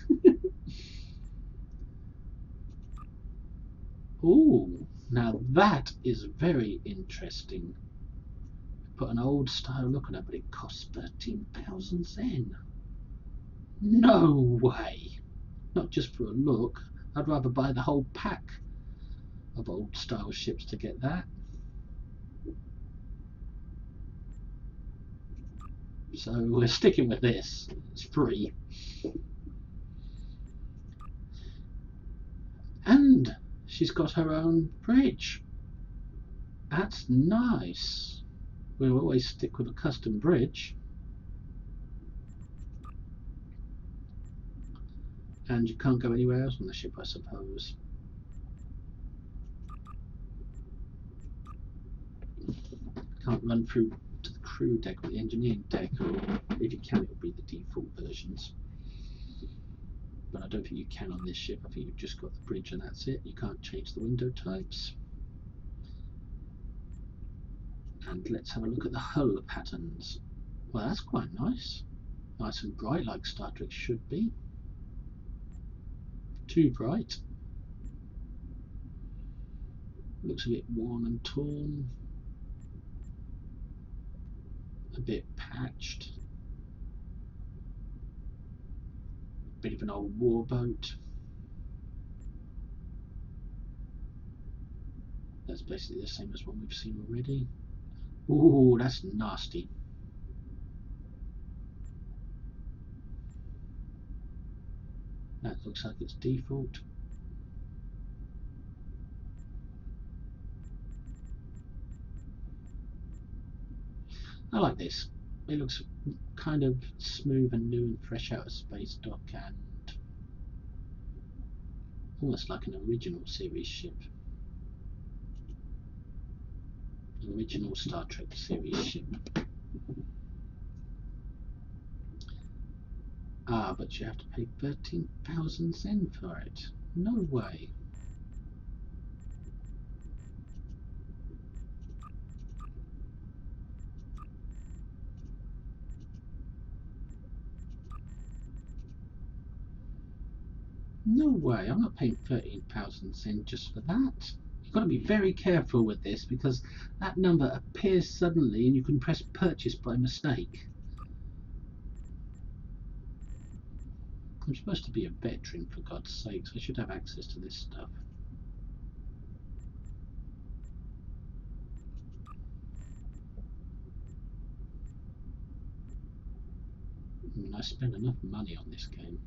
Ooh, now that is very interesting. Put an old style look on her, but it costs 13,000 Zen. No way! Not just for a look. I'd rather buy the whole pack of old style ships to get that. So we're sticking with this. It's free. And she's got her own bridge. That's nice. We'll always stick with a custom bridge. And you can't go anywhere else on the ship, I suppose. Can't run through to the crew deck or the engineering deck, or if you can, it'll be the default versions. But I don't think you can on this ship. I think you've just got the bridge and that's it. You can't change the window types. And let's have a look at the hull patterns. Well, that's quite nice. Nice and bright, like Star Trek should be. Too bright. Looks a bit worn and torn. A bit patched. Bit of an old warboat. That's basically the same as one we've seen already. Ooh, that's nasty. That looks like it's default. I like this. It looks kind of smooth and new and fresh out of space dock, and Almost like an original series ship. An original Star Trek series ship. Ah, but you have to pay 13,000 Zen for it. No way. No way, I'm not paying 13,000 Zen just for that. You've got to be very careful with this because that number appears suddenly and you can press purchase by mistake. I'm supposed to be a veteran, for God's sakes. I should have access to this stuff. I mean, I spend enough money on this game.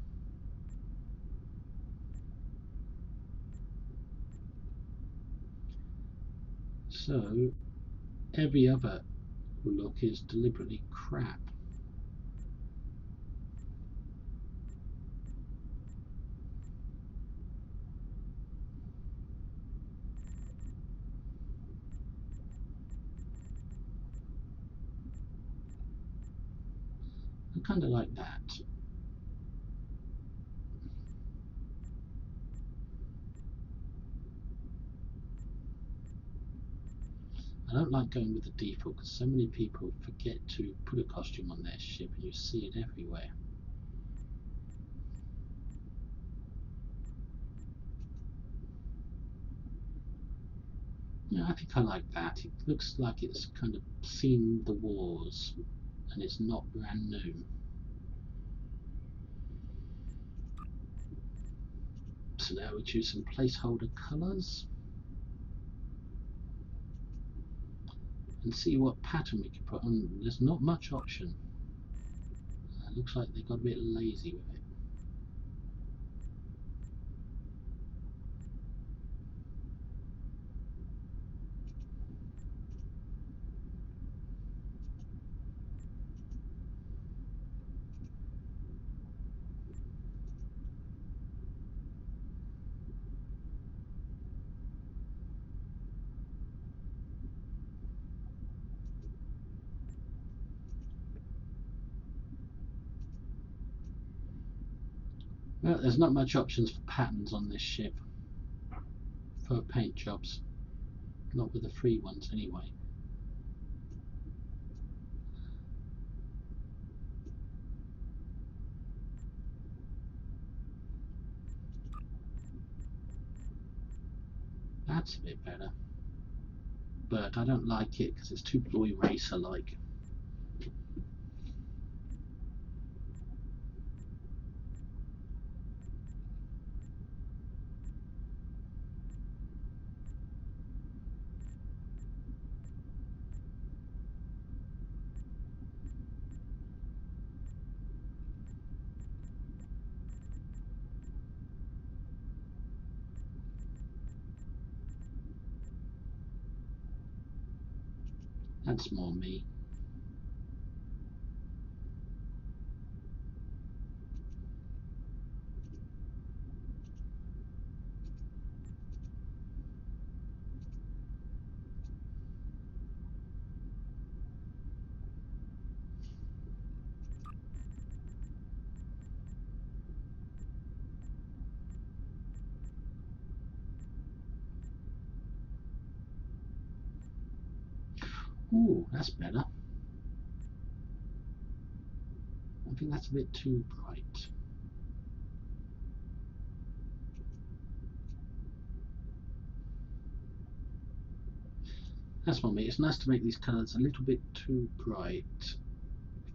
So, every other look is deliberately crap. I kind of like that. I don't like going with the default because so many people forget to put a costume on their ship and you see it everywhere. Yeah, I think I like that. It looks like it's kind of seen the wars and it's not brand new. So now we choose some placeholder colours and see what pattern we can put on. There's not much option. Looks like they got a bit lazy with it. Well, there's not much options for patterns on this ship for paint jobs. Not with the free ones anyway. That's a bit better. But I don't like it because it's too boy racer like. That's more me. Ooh, that's better. I think that's a bit too bright. That's more me. It's nice to make these colours a little bit too bright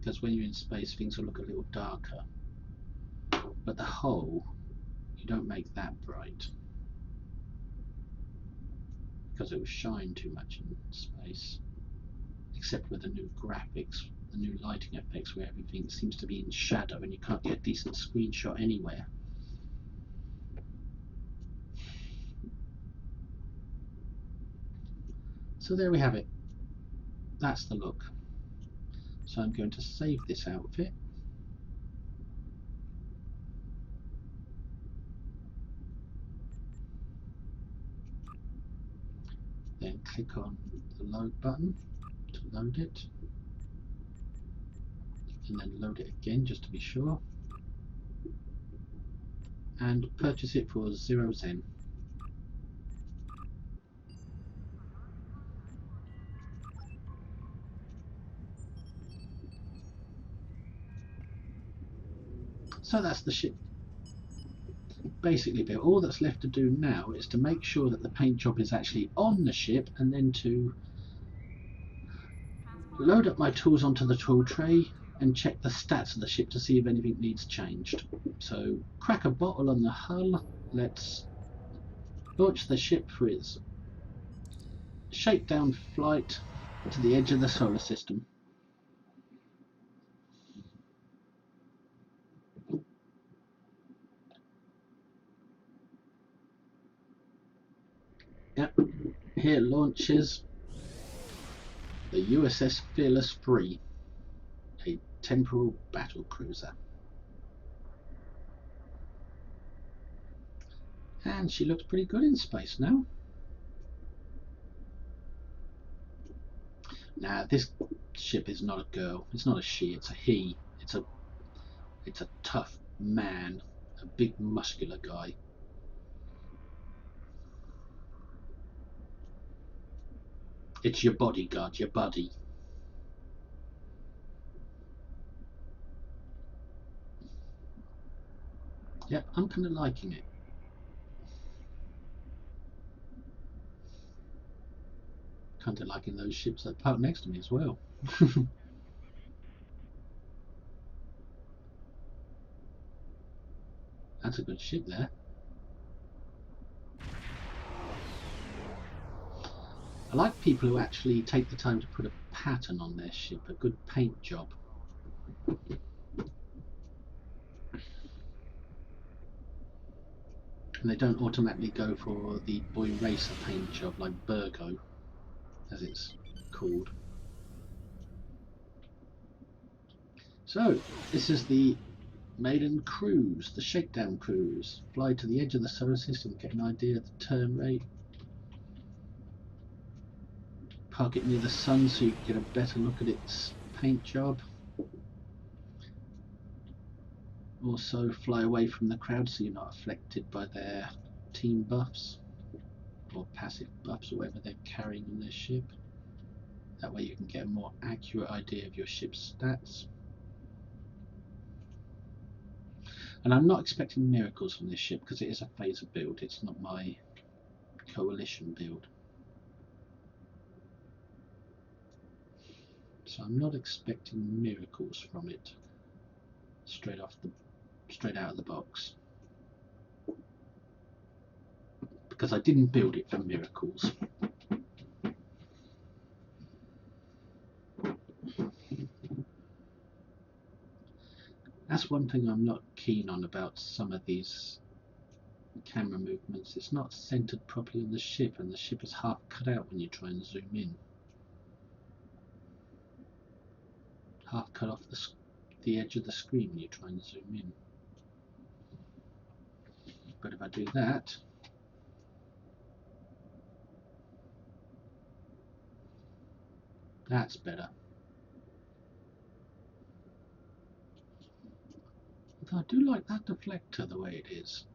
because when you're in space things will look a little darker. But the hull, you don't make that bright because it will shine too much in space. Except with the new graphics, the new lighting effects where everything seems to be in shadow and you can't get a decent screenshot anywhere. So there we have it. That's the look. So I'm going to save this outfit. Then click on the load button to load it, and then load it again just to be sure, and purchase it for 0 Zen. So that's the ship basically built. All that's left to do now is to make sure that the paint job is actually on the ship, and then to load up my tools onto the tool tray and check the stats of the ship to see if anything needs changed. So crack a bottle on the hull. Let's launch the ship for its shakedown flight to the edge of the solar system. Yep, here launches the USS Fearless 3, a temporal battlecruiser. And she looks pretty good in space now. Now this ship is not a girl, it's not a she, it's a he. It's a tough man, a big muscular guy. It's your bodyguard, your buddy. Yep, I'm kind of liking it. Kind of liking those ships that park next to me as well. That's a good ship there. I like people who actually take the time to put a pattern on their ship, a good paint job. And they don't automatically go for the boy racer paint job like Burgo, as it's called. So, this is the maiden cruise, the shakedown cruise. Fly to the edge of the solar system, get an idea of the turn rate. Park it near the sun so you can get a better look at its paint job. Also fly away from the crowd so you're not affected by their team buffs or passive buffs or whatever they're carrying on their ship. That way you can get a more accurate idea of your ship's stats. And I'm not expecting miracles from this ship because it is a phaser build, it's not my coalition build. So I'm not expecting miracles from it straight out of the box. Because I didn't build it for miracles. That's one thing I'm not keen on about some of these camera movements. It's not centered properly on the ship, and the ship is half cut out when you try and zoom in. Half cut off the edge of the screen when you try and zoom in. But if I do that, that's better. Although I do like that deflector the way it is.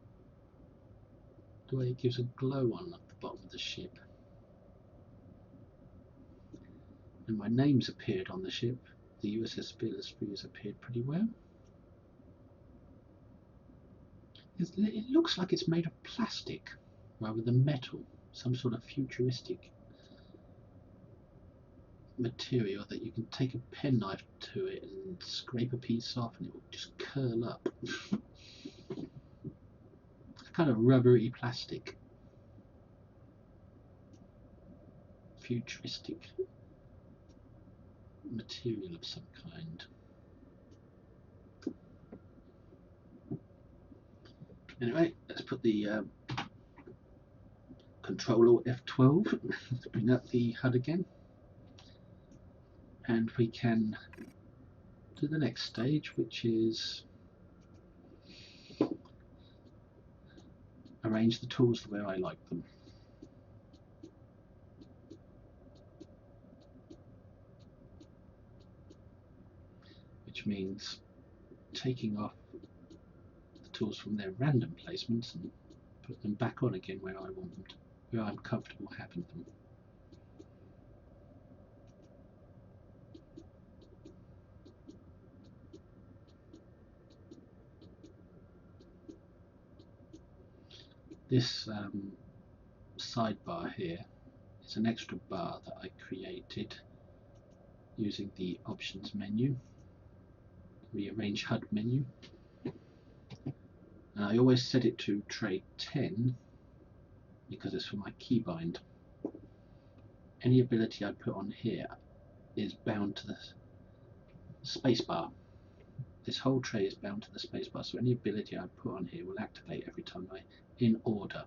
The way it gives a glow on at the bottom of the ship. And my name's appeared on the ship. The USS Fearless 3 has appeared pretty well. It looks like it's made of plastic rather than metal, some sort of futuristic material that you can take a penknife to it and scrape a piece off and it will just curl up. It's kind of rubbery plastic, futuristic material of some kind. Anyway, let's put the Control Alt F12 to bring up the HUD again, and we can do the next stage, which is arrange the tools the way I like them. which means taking off the tools from their random placements and put them back on again where I want them to, where I'm comfortable having them. This sidebar here is an extra bar that I created using the options menu, rearrange HUD menu. And I always set it to tray 10 because it's for my keybind. Any ability I put on here is bound to the spacebar. This whole tray is bound to the spacebar, so any ability I put on here will activate every time in order,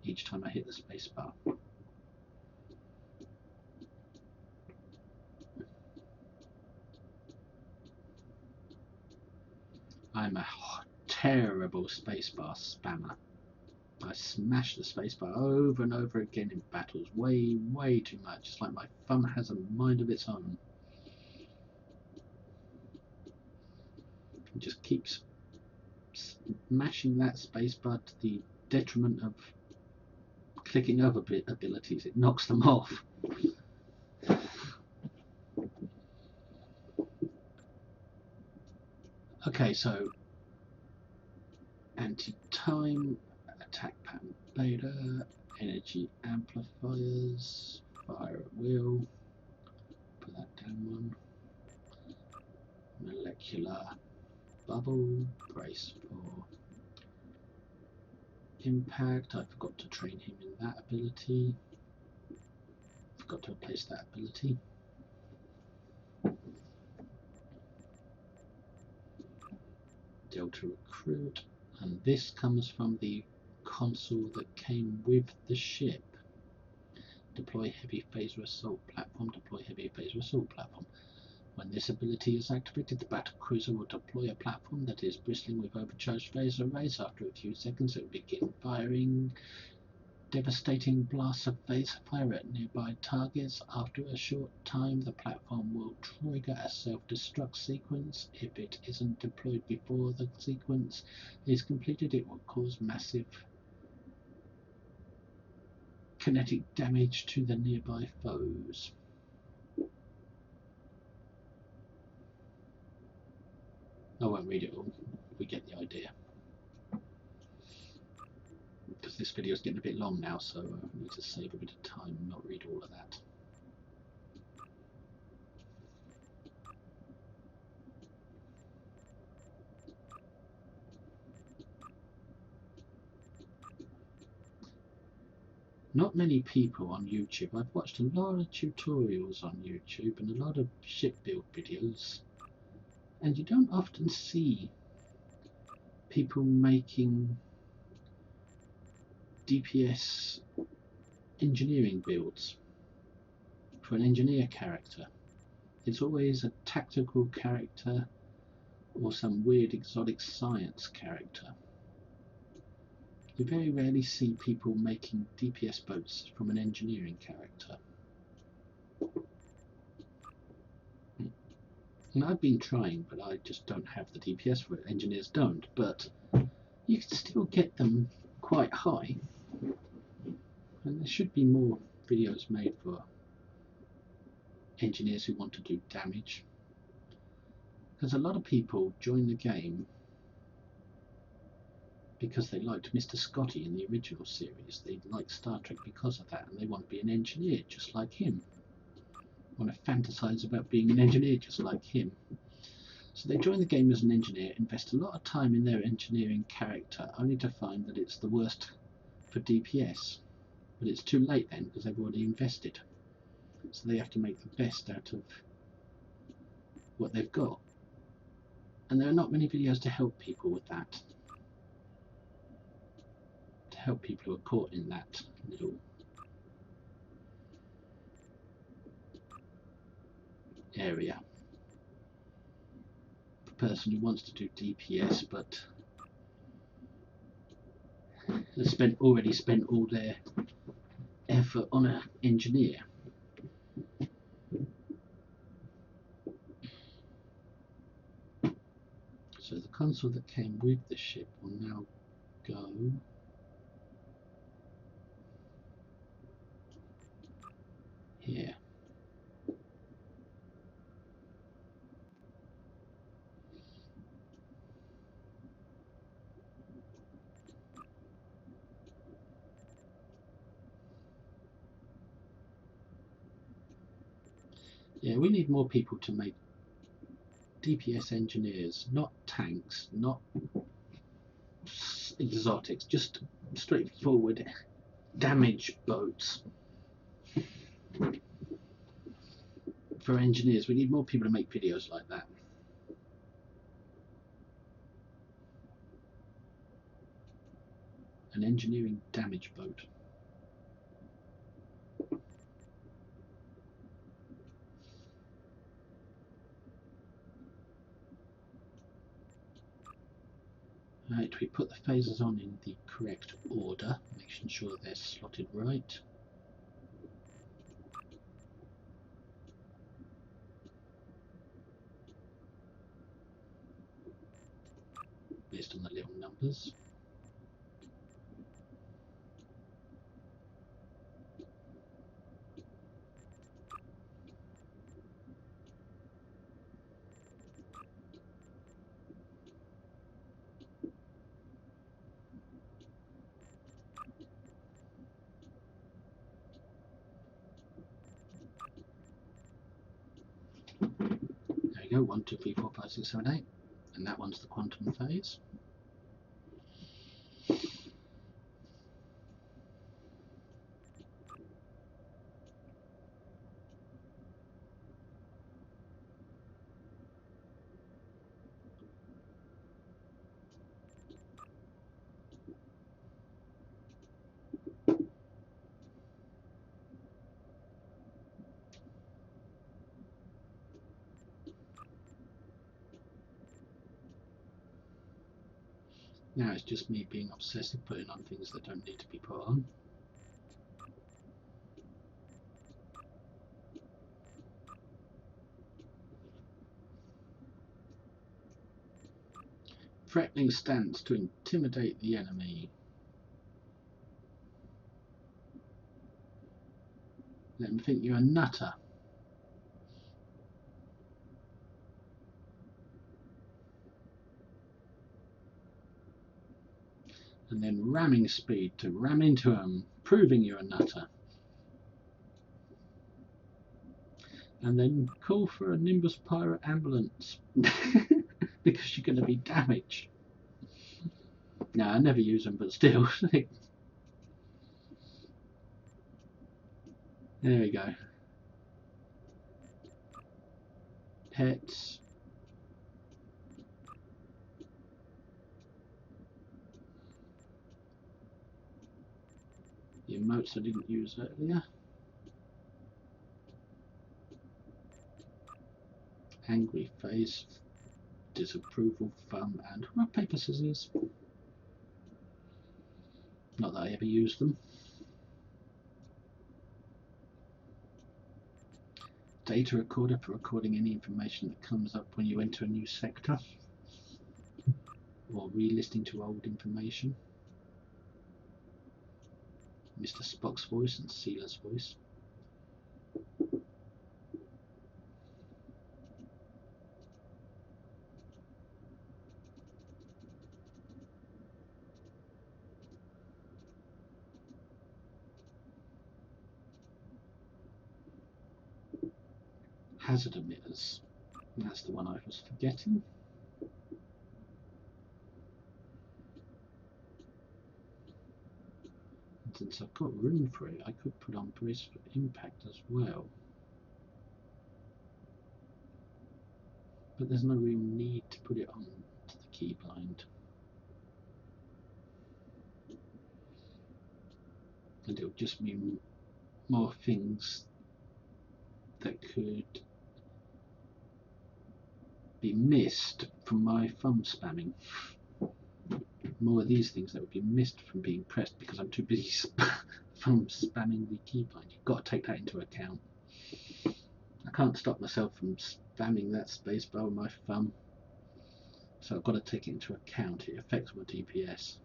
each time I hit the spacebar. I'm a terrible spacebar spammer. I smash the spacebar over and over again in battles, way too much. It's like my thumb has a mind of its own. It just keeps smashing that spacebar to the detriment of clicking other abilities. It knocks them off. Okay, so anti-time, attack pattern beta, energy amplifiers, fire at will, put that down one, molecular bubble, brace for impact. I forgot to train him in that ability, forgot to replace that ability. Delta recruit, and this comes from the console that came with the ship. Deploy heavy phaser assault platform, deploy heavy phaser assault platform. When this ability is activated, the battlecruiser will deploy a platform that is bristling with overcharged phaser arrays. After a few seconds, it will begin firing devastating blasts of phaser fire at nearby targets. After a short time, the platform will trigger a self-destruct sequence. If it isn't deployed before the sequence is completed, it will cause massive kinetic damage to the nearby foes. I won't read it all, we get the idea. Because this video is getting a bit long now, so I need to save a bit of time and not read all of that. Not many people on YouTube. I've watched a lot of tutorials on YouTube and a lot of ship build videos, and you don't often see people making DPS engineering builds for an engineer character. It's always a tactical character or some weird exotic science character. You very rarely see people making DPS boats from an engineering character. And I've been trying, but I just don't have the DPS for it. Engineers don't, but you can still get them quite high. And there should be more videos made for engineers who want to do damage. Because a lot of people join the game because they liked Mr. Scotty in the original series. They like Star Trek because of that, and they want to be an engineer just like him. Want to fantasize about being an engineer just like him. So they join the game as an engineer, invest a lot of time in their engineering character, only to find that it's the worst for DPS. But it's too late then, because they've already invested. So they have to make the best out of what they've got. And there are not many videos to help people with that. To help people who are caught in that little area. The person who wants to do DPS but has already spent all their effort on an engineer. console that came with the ship will now go here. Yeah, we need more people to make DPS engineers, not tanks, not exotics, just straightforward damage boats. For engineers, we need more people to make videos like that. An engineering damage boat. Right, we put the phasers on in the correct order, making sure they're slotted right. Based on the little numbers. There we go, 1, 2, 3, 4, 5, 6, 7, 8. And that one's the quantum phase. Now it's just me being obsessive, putting on things that don't need to be put on. Threatening stance to intimidate the enemy. Let them think you're a nutter. And then ramming speed to ram into them, proving you're a nutter. And then call for a Nimbus Pirate ambulance because you're going to be damaged. No, I never use them, but still. There we go. Pets. The emotes I didn't use earlier. Angry face, disapproval, thumb, and rock, paper, scissors. Not that I ever use them. Data recorder for recording any information that comes up when you enter a new sector, or re-listening to old information. Mr. Spock's voice and Sealer's voice. Hazard emitters. That's the one I was forgetting. And since I've got room for it, I could put on brace for impact as well. But there's no real need to put it on to the keybind. And it'll just mean more things that could be missed from my thumb spamming. More of these things that would be missed from being pressed because I'm too busy from spamming the keybind. You've got to take that into account. I can't stop myself from spamming that spacebar with my thumb. So I've got to take it into account. It affects my DPS.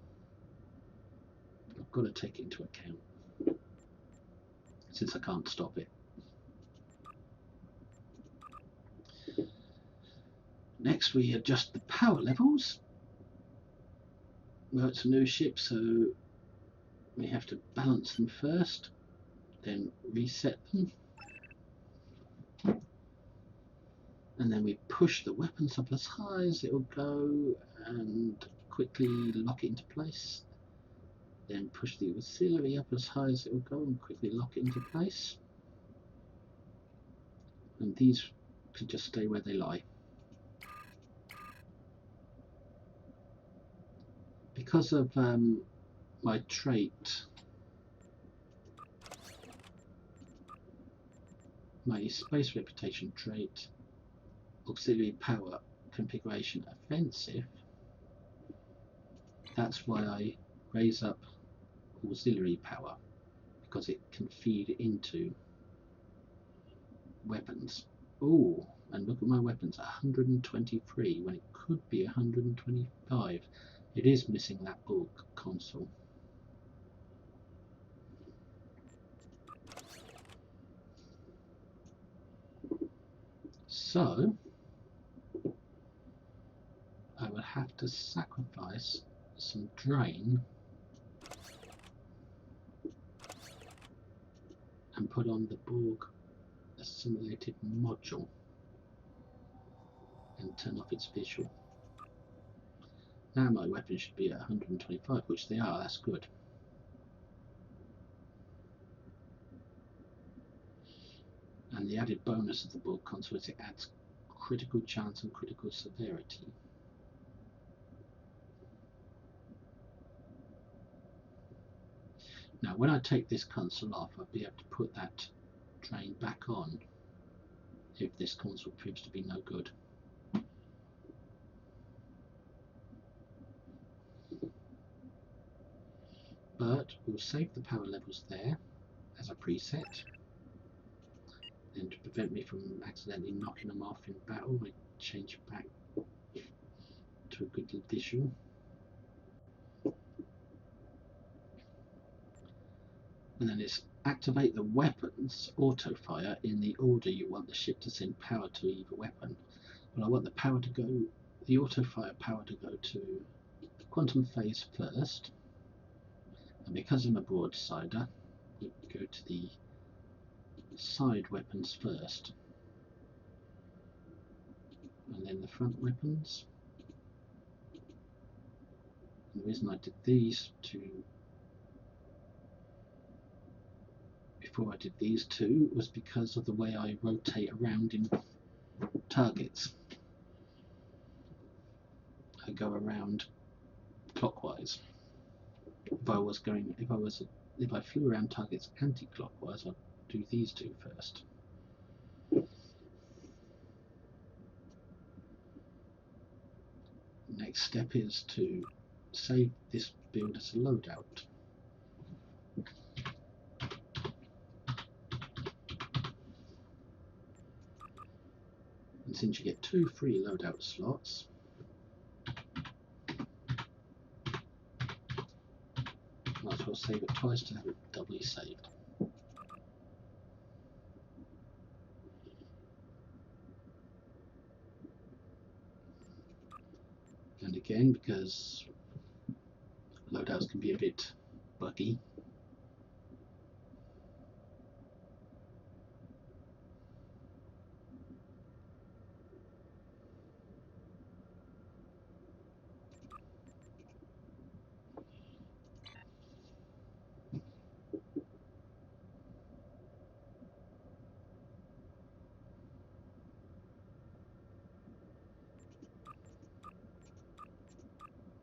I've got to take it into account since I can't stop it. Next we adjust the power levels. Well, it's a new ship, so we have to balance them first, then reset them, and then we push the weapons up as high as it will go and quickly lock it into place. Then push the auxiliary up as high as it will go and quickly lock it into place. And these can just stay where they lie. Because of my trait, my space reputation trait, auxiliary power configuration offensive, that's why I raise up auxiliary power, because it can feed into weapons. Oh, and look at my weapons, 123 when it could be 125. It is missing that Borg console. So I would have to sacrifice some drain and put on the Borg assimilated module and turn off its visual. Now my weapons should be at 125, which they are, that's good. And the added bonus of the Borg console is it adds critical chance and critical severity. Now when I take this console off, I'll be able to put that drain back on if this console proves to be no good. But we'll save the power levels there as a preset. And to prevent me from accidentally knocking them off in battle, I change back to a good visual. And then it's activate the weapons auto fire in the order you want the ship to send power to either weapon. But I want the power to go, the auto fire power to go to the quantum phase first. And because I'm a broadsider, we go to the side weapons first. And then the front weapons. And the reason I did these two before I did these two was because of the way I rotate around in targets. I go around clockwise. If I flew around targets anti-clockwise, I'd do these two first. Next step is to save this build as a loadout. And since you get 2 free loadout slots, might as well save it twice to have it doubly saved. And again, because loadouts can be a bit buggy,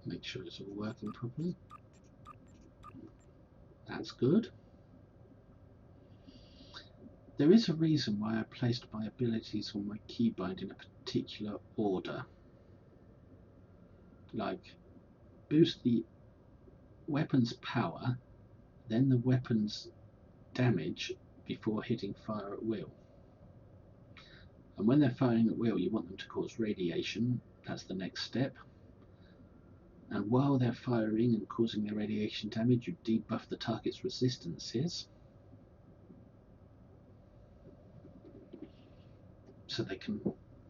make sure it's all working properly. That's good. There is a reason why I placed my abilities on my keybind in a particular order. Like, boost the weapon's power, then the weapon's damage before hitting fire at will. And when they're firing at will, you want them to cause radiation. That's the next step. And while they're firing and causing their radiation damage, you debuff the target's resistances so they can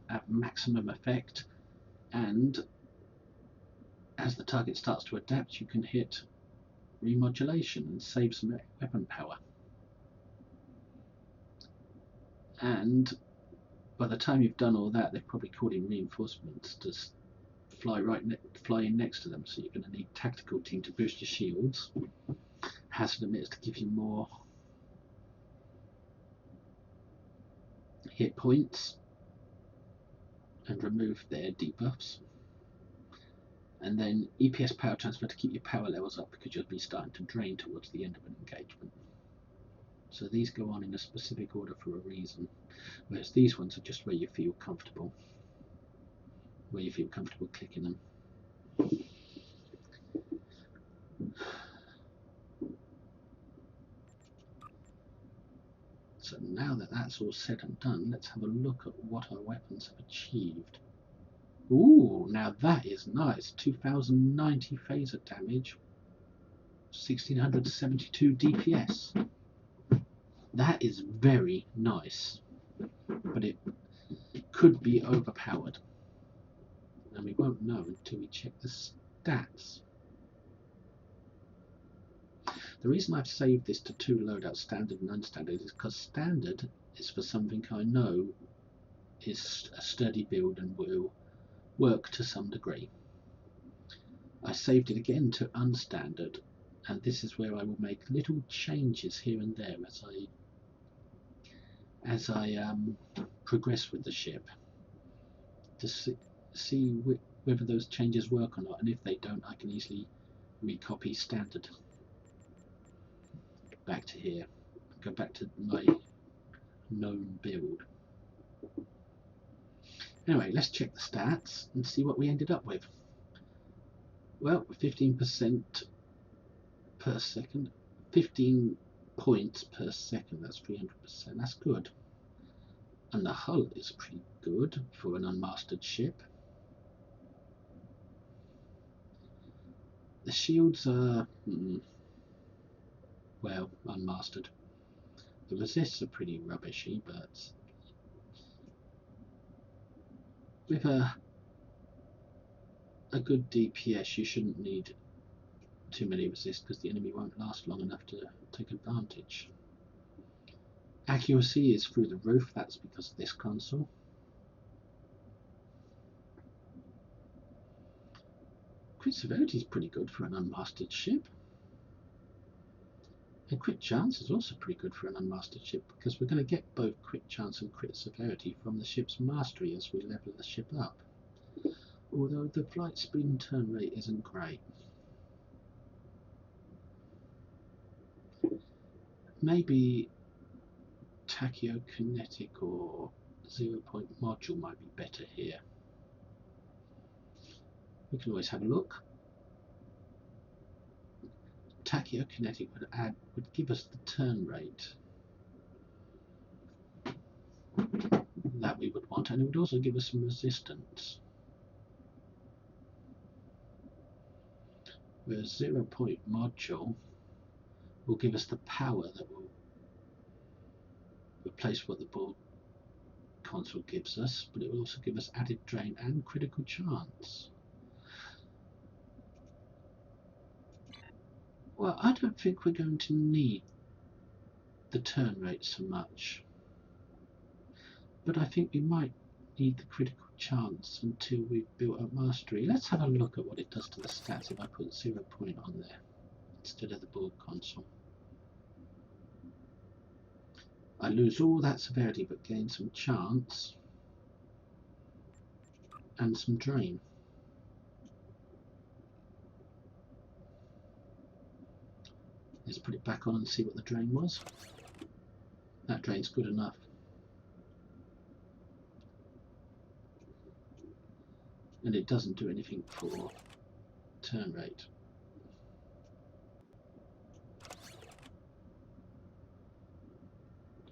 have maximum effect. And as the target starts to adapt, you can hit remodulation and save some weapon power. And by the time you've done all that, they've probably called in reinforcements to fly in next to them. So you're going to need tactical team to boost your shields, hazard emitters to give you more hit points and remove their debuffs, and then EPS power transfer to keep your power levels up because you'll be starting to drain towards the end of an engagement. So these go on in a specific order for a reason, whereas these ones are just where you feel comfortable, clicking them. So now that that's all said and done, let's have a look at what our weapons have achieved. Ooh, now that is nice. 2090 phaser damage, 1672 DPS. That is very nice, but it could be overpowered. And we won't know until we check the stats. The reason I've saved this to two loadouts, standard and unstandard, is because standard is for something I know is a sturdy build and will work to some degree. I saved it again to unstandard, and this is where I will make little changes here and there as I progress with the ship to see whether those changes work or not, and if they don't, I can easily recopy standard back to here, go back to my known build. Anyway, let's check the stats and see what we ended up with. Well, 15% per second, 15 points per second, that's 300%, that's good. And the hull is pretty good for an unmastered ship. The shields are, well, unmastered. The resists are pretty rubbishy, but with a good DPS you shouldn't need too many resists because the enemy won't last long enough to take advantage. Accuracy is through the roof, that's because of this console. Crit severity is pretty good for an unmastered ship. And crit chance is also pretty good for an unmastered ship because we're going to get both crit chance and crit severity from the ship's mastery as we level the ship up. Although the flight speed and turn rate isn't great. Maybe tachyokinetic or 0-point module might be better here. We can always have a look. Tachyokinetic would give us the turn rate that we would want, and it would also give us some resistance. Whereas 0-point module will give us the power that will replace what the board console gives us, but it will also give us added drain and critical chance. Well, I don't think we're going to need the turn rate so much, but I think we might need the critical chance until we've built up mastery. Let's have a look at what it does to the stats if I put 0-point on there instead of the board console. I lose all that severity but gain some chance and some drain. Let's put it back on and see what the drain was. That drain's good enough. And it doesn't do anything for turn rate.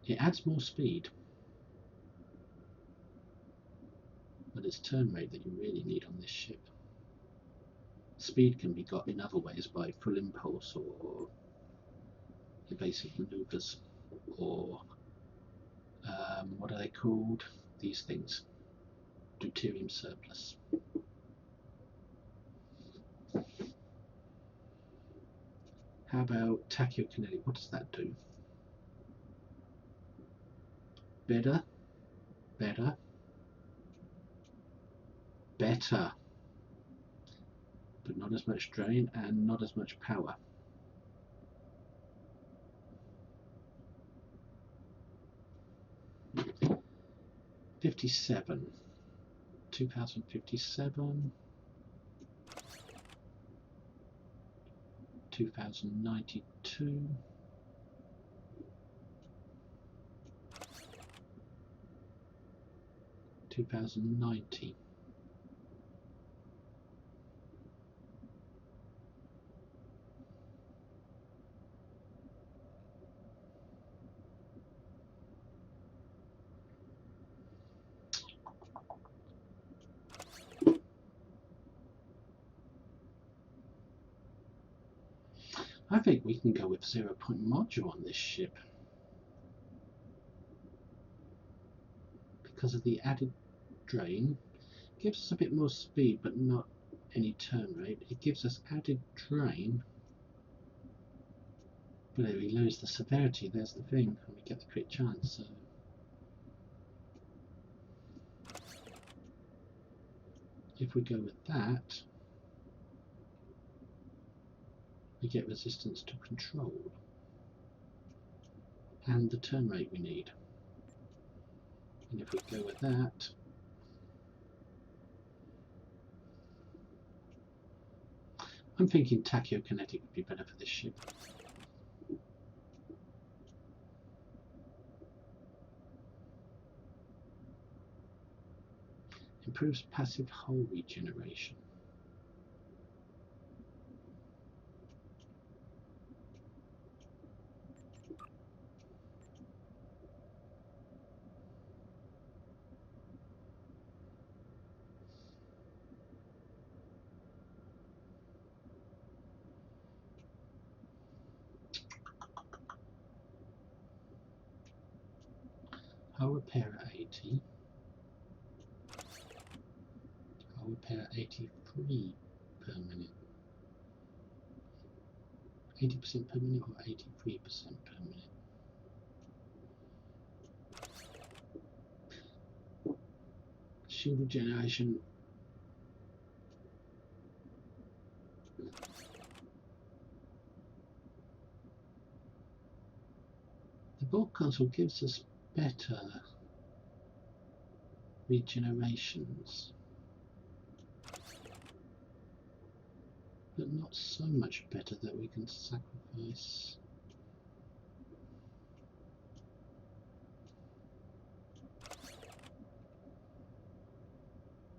It adds more speed. it's turn rate that you really need on this ship. Speed can be got in other ways by full impulse or evasive maneuvers, or what are they called? These things. Deuterium surplus. How about tachyokinetic? What does that do? Better, better, better, but not as much drain and not as much power. $57, 2057, 2092, 2090. I think we can go with 0-point module on this ship because of the added drain. It gives us a bit more speed but not any turn rate. It gives us added drain, but we lose the severity. There's the thing, and we get the crit chance. So if we go with that, we get resistance to control and the turn rate we need. And if we go with that, I'm thinking tachyokinetic would be better for this ship. Improves passive hull regeneration. Hull repair at 80. Hull repair 83 per minute. 80% per minute or 83% per minute? Shield regeneration. The board console gives us better regenerations, but not so much better that we can sacrifice.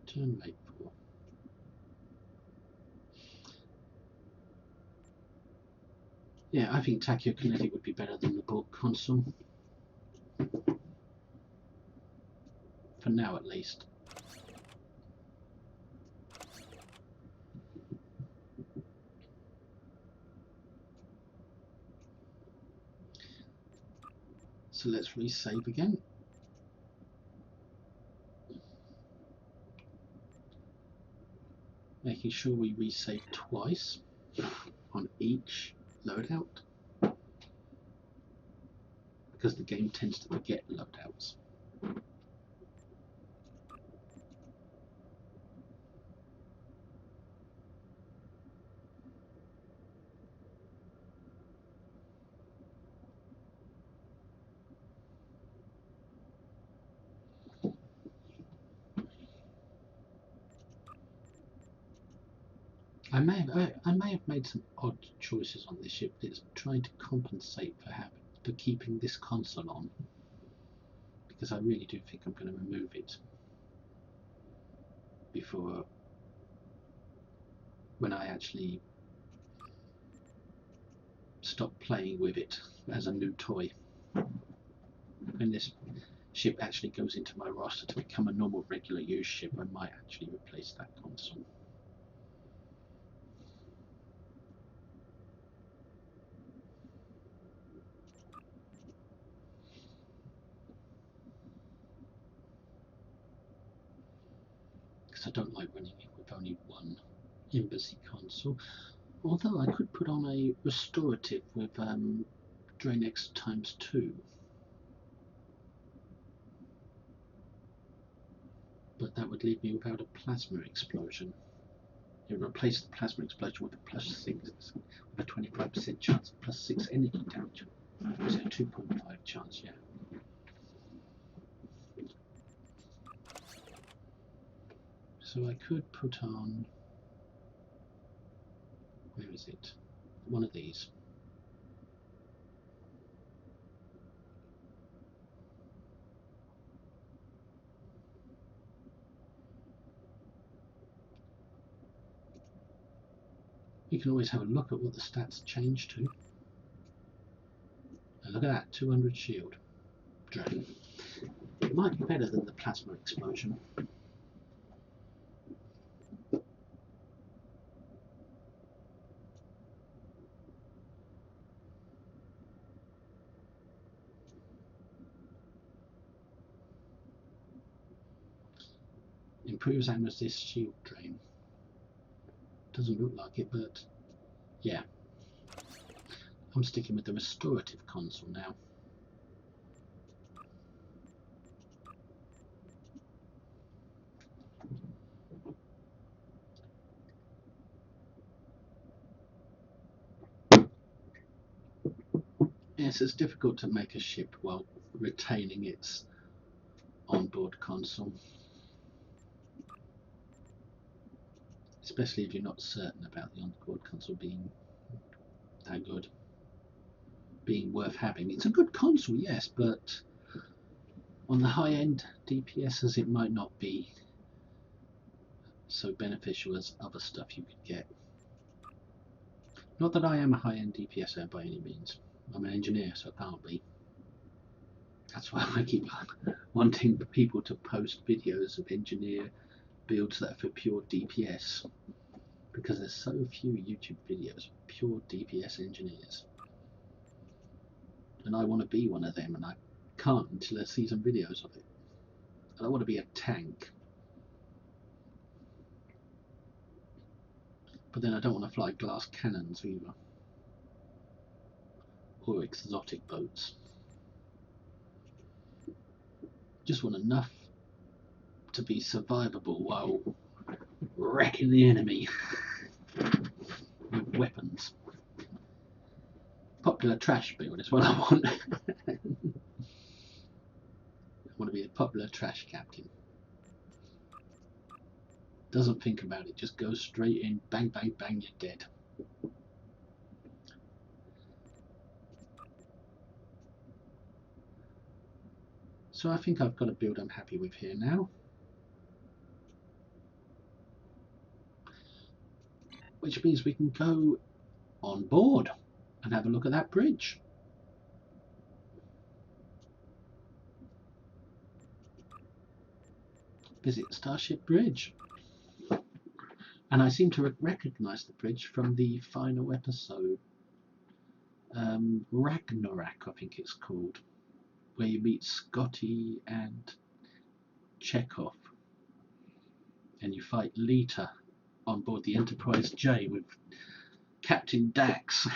Turn rate for. Yeah, I think tachyokinetic would be better than the board console. For now, at least. So let's resave again. Making sure we resave twice on each loadout, because the game tends to forget loadouts. I may have made some odd choices on this ship. It's trying to compensate for keeping this console on, because I really do think I'm going to remove it before, when I actually stop playing with it as a new toy. When this ship actually goes into my roster to become a normal regular use ship, I might actually replace that console. Because I don't like running it with only one embassy console. Although I could put on a restorative with Drain X ×2. But that would leave me without a plasma explosion. It would replace the plasma explosion with a +6, with a 25% chance of +6 energy damage. So 2.5 chance, yeah. So I could put on, where is it? One of these. You can always have a look at what the stats change to. And look at that, 200 shield drain. It might be better than the plasma explosion. Improves and resists shield drain. Doesn't look like it, but yeah. I'm sticking with the restorative console now. Yes, it's difficult to make a ship while retaining its onboard console, especially if you're not certain about the onboard console being that good, being worth having. It's a good console, yes, but on the high-end DPSs it might not be so beneficial as other stuff you could get. Not that I am a high-end DPSer by any means. I'm an engineer, so I can't be. That's why I keep wanting people to post videos of engineer builds that are for pure DPS, because there's so few YouTube videos of pure DPS engineers, and I want to be one of them, and I can't until I see some videos of it. I don't want to be a tank, but then I don't want to fly glass cannons either, or exotic boats. Just want enough to be survivable while wrecking the enemy with weapons. Popular trash build is what I want. I want to be a popular trash captain. Doesn't think about it, just goes straight in, bang, bang, bang, you're dead. So I think I've got a build I'm happy with here now. Which means we can go on board and have a look at that bridge. Visit Starship Bridge. And I seem to recognise the bridge from the final episode. Ragnarok, I think it's called, where you meet Scotty and Chekhov, and you fight Lita on board the Enterprise J with Captain Dax.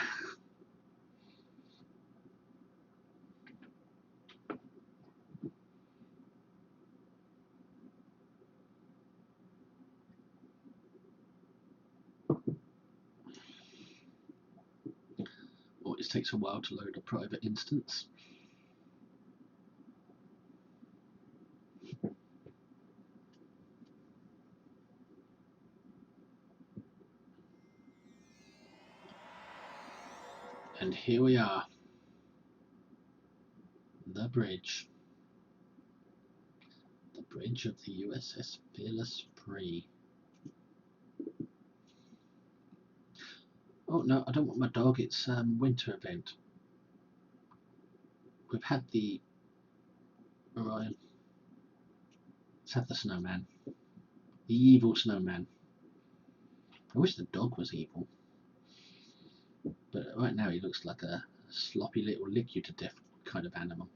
Always takes a while to load a private instance. And here we are, the bridge. The bridge of the USS Fearless Free. Oh no, I don't want my dog, it's winter event. We've had the Orion. Let's have the snowman. The evil snowman. I wish the dog was evil. But right now he looks like a sloppy little lick you to death kind of animal.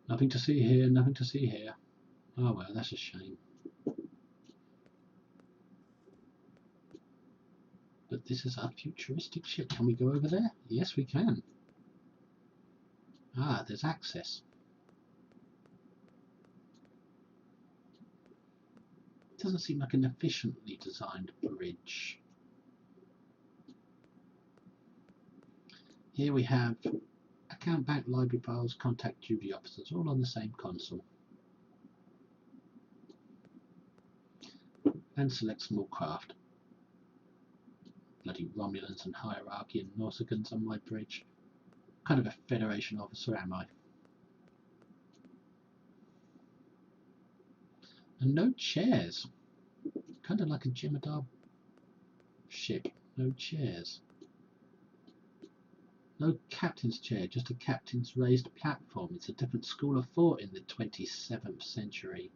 Nothing to see here, nothing to see here. Oh well, that's a shame. But this is our futuristic ship. Can we go over there? Yes, we can. Ah, there's access. It doesn't seem like an efficiently designed bridge. Here we have account bank, library files, contact duty officers, all on the same console. And select small craft. Bloody Romulans and Hierarchy and Norsicans on my bridge. What kind of a Federation officer am I? And no chairs. Kind of like a Jemadar ship. No chairs. No captain's chair, just a captain's raised platform. It's a different school of thought in the 27th century.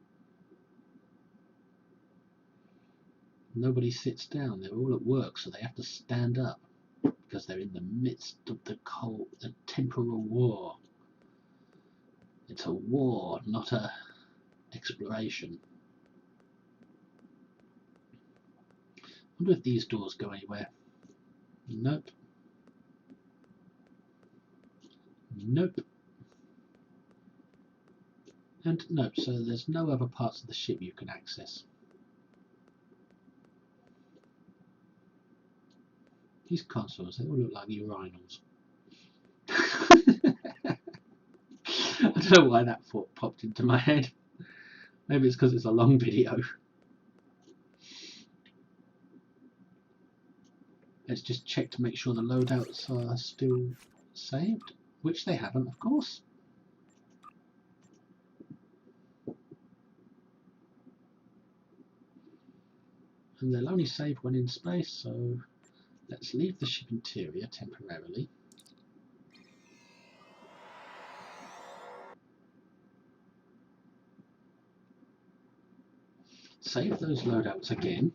Nobody sits down. They're all at work, so they have to stand up because they're in the midst of the temporal war. It's a war, not a exploration. I wonder if these doors go anywhere. Nope. Nope. And nope, so there's no other parts of the ship you can access. These consoles, they all look like urinals. I don't know why that thought popped into my head. Maybe it's because it's a long video. Let's just check to make sure the loadouts are still saved, which they haven't, of course. And they'll only save when in space, so let's leave the ship interior temporarily. Save those loadouts again.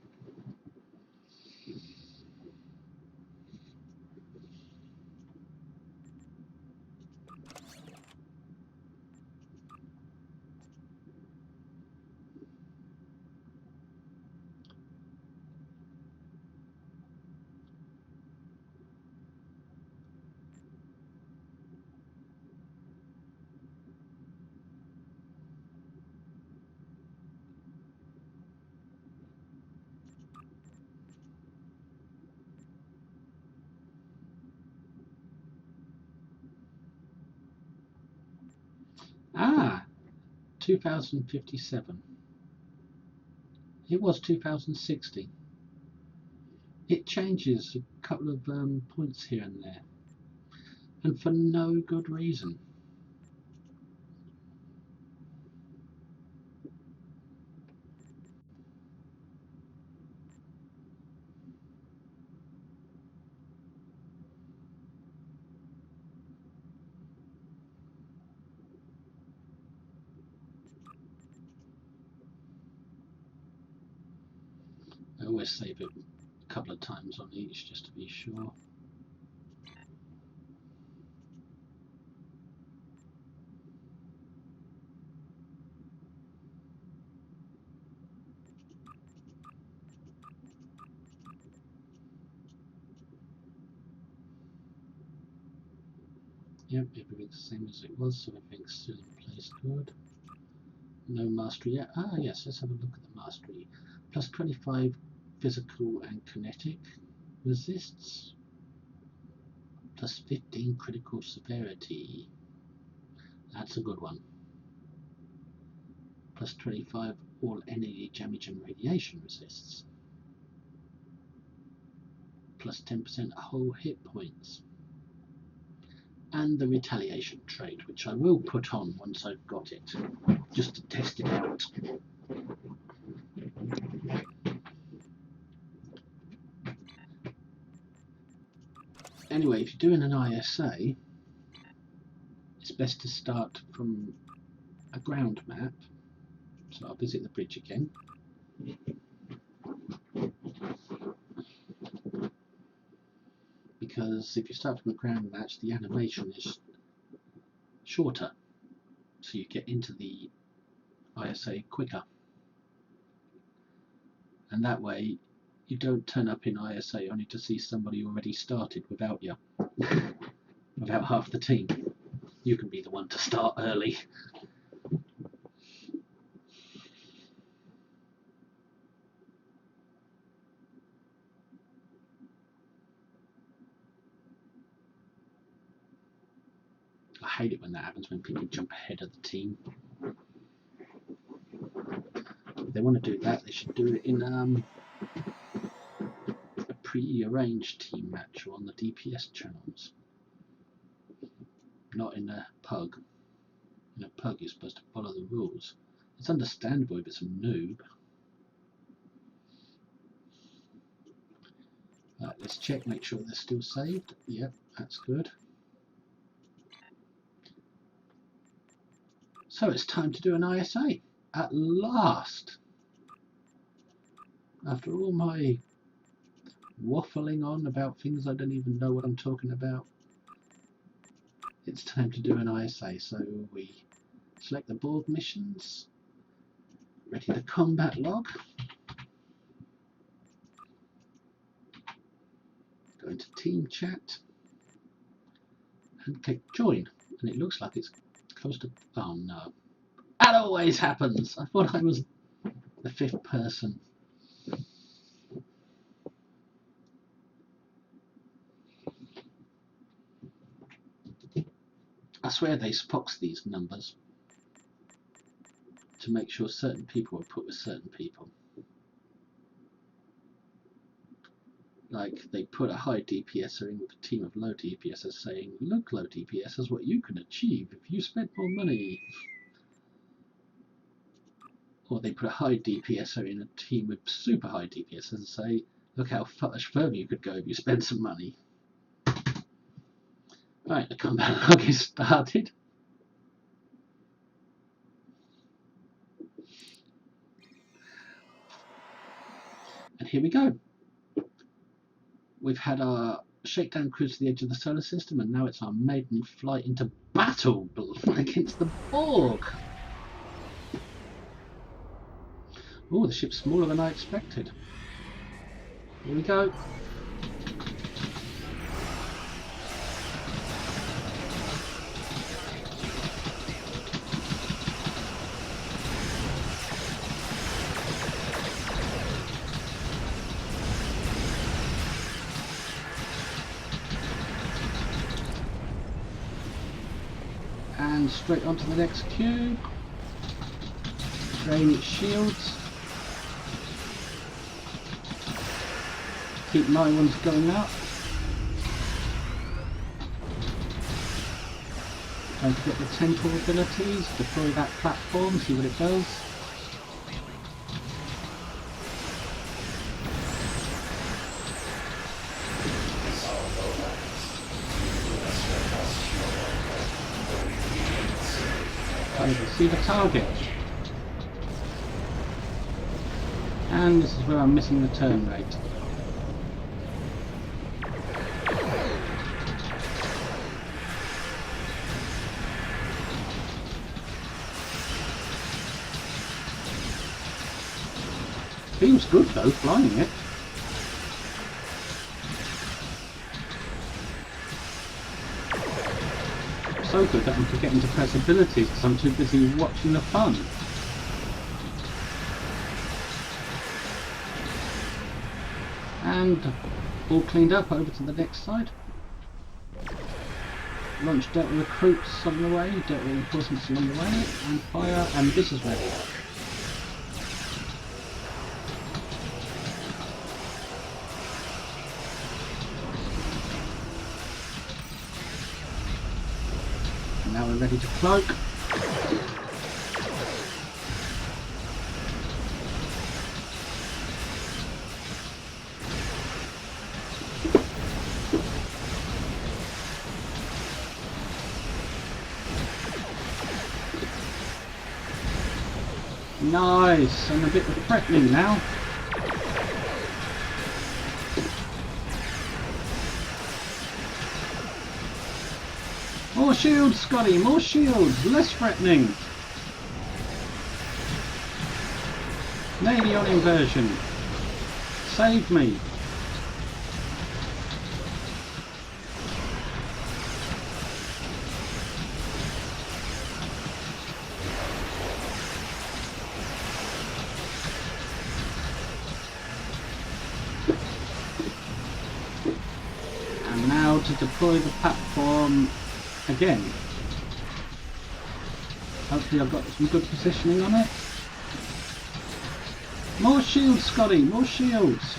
Ah, 2057. It was 2060. It changes a couple of points here and there, and for no good reason. I always save it a couple of times on each just to be sure. Yep, everything's the same as it was, so everything's still in place. Good. No mastery yet. Ah, yes, let's have a look at the mastery. Plus 25 physical and kinetic resists. Plus 15 critical severity. That's a good one. Plus 25 all energy damage and radiation resists. Plus 10% whole hit points. And the retaliation trait, which I will put on once I've got it, just to test it out. Anyway, if you're doing an ISA, it's best to start from a ground map. So I'll visit the bridge again. Because if you start from a ground map, the animation is shorter, so you get into the ISA quicker. And that way you don't turn up in ISA only to see somebody already started without you, without half the team. You can be the one to start early. I hate it when that happens, when people jump ahead of the team. If they want to do that, they should do it in a pre-arranged team match or on the DPS channels, not in a pug. In a pug, you're supposed to follow the rules. It's understandable if it's a noob. Let's check, make sure they're still saved. Yep, that's good. So it's time to do an ISA. At last! After all my waffling on about things I don't even know what I'm talking about, it's time to do an ISA. So we select the board missions, ready the combat log, go into team chat, and click join. And it looks like it's close to... oh no. That always happens! I thought I was the 5th person. I swear they fox these numbers to make sure certain people are put with certain people. Like they put a high DPSer in with a team of low DPSers saying, look, low DPS is what you can achieve if you spend more money. Or they put a high DPSer in a team with super high DPSers and say, look how much further you could go if you spend some money. Right, the combat log is started. And here we go. We've had our shakedown cruise to the edge of the solar system, and now it's our maiden flight into battle against the Borg. Oh, the ship's smaller than I expected. Here we go. And straight onto the next cube. Drain its shields. Keep my ones going up. Don't forget the temporal abilities. Deploy that platform, see what it does. See the target. And this is where I'm missing the turn rate. Feels good though, flying it. So good that I'm forgetting to press abilities because I'm too busy watching the fun. And all cleaned up, over to the next side. Launch Delta recruits on the way, Delta reinforcements along the way, and fire, and this is ready. Now we're ready to cloak. Nice, and a bit threatening now. More shields, Scotty, more shields, less threatening. Navy on inversion. Save me. And now to deploy the platform again. Hopefully I've got some good positioning on it. More shields, Scotty, more shields.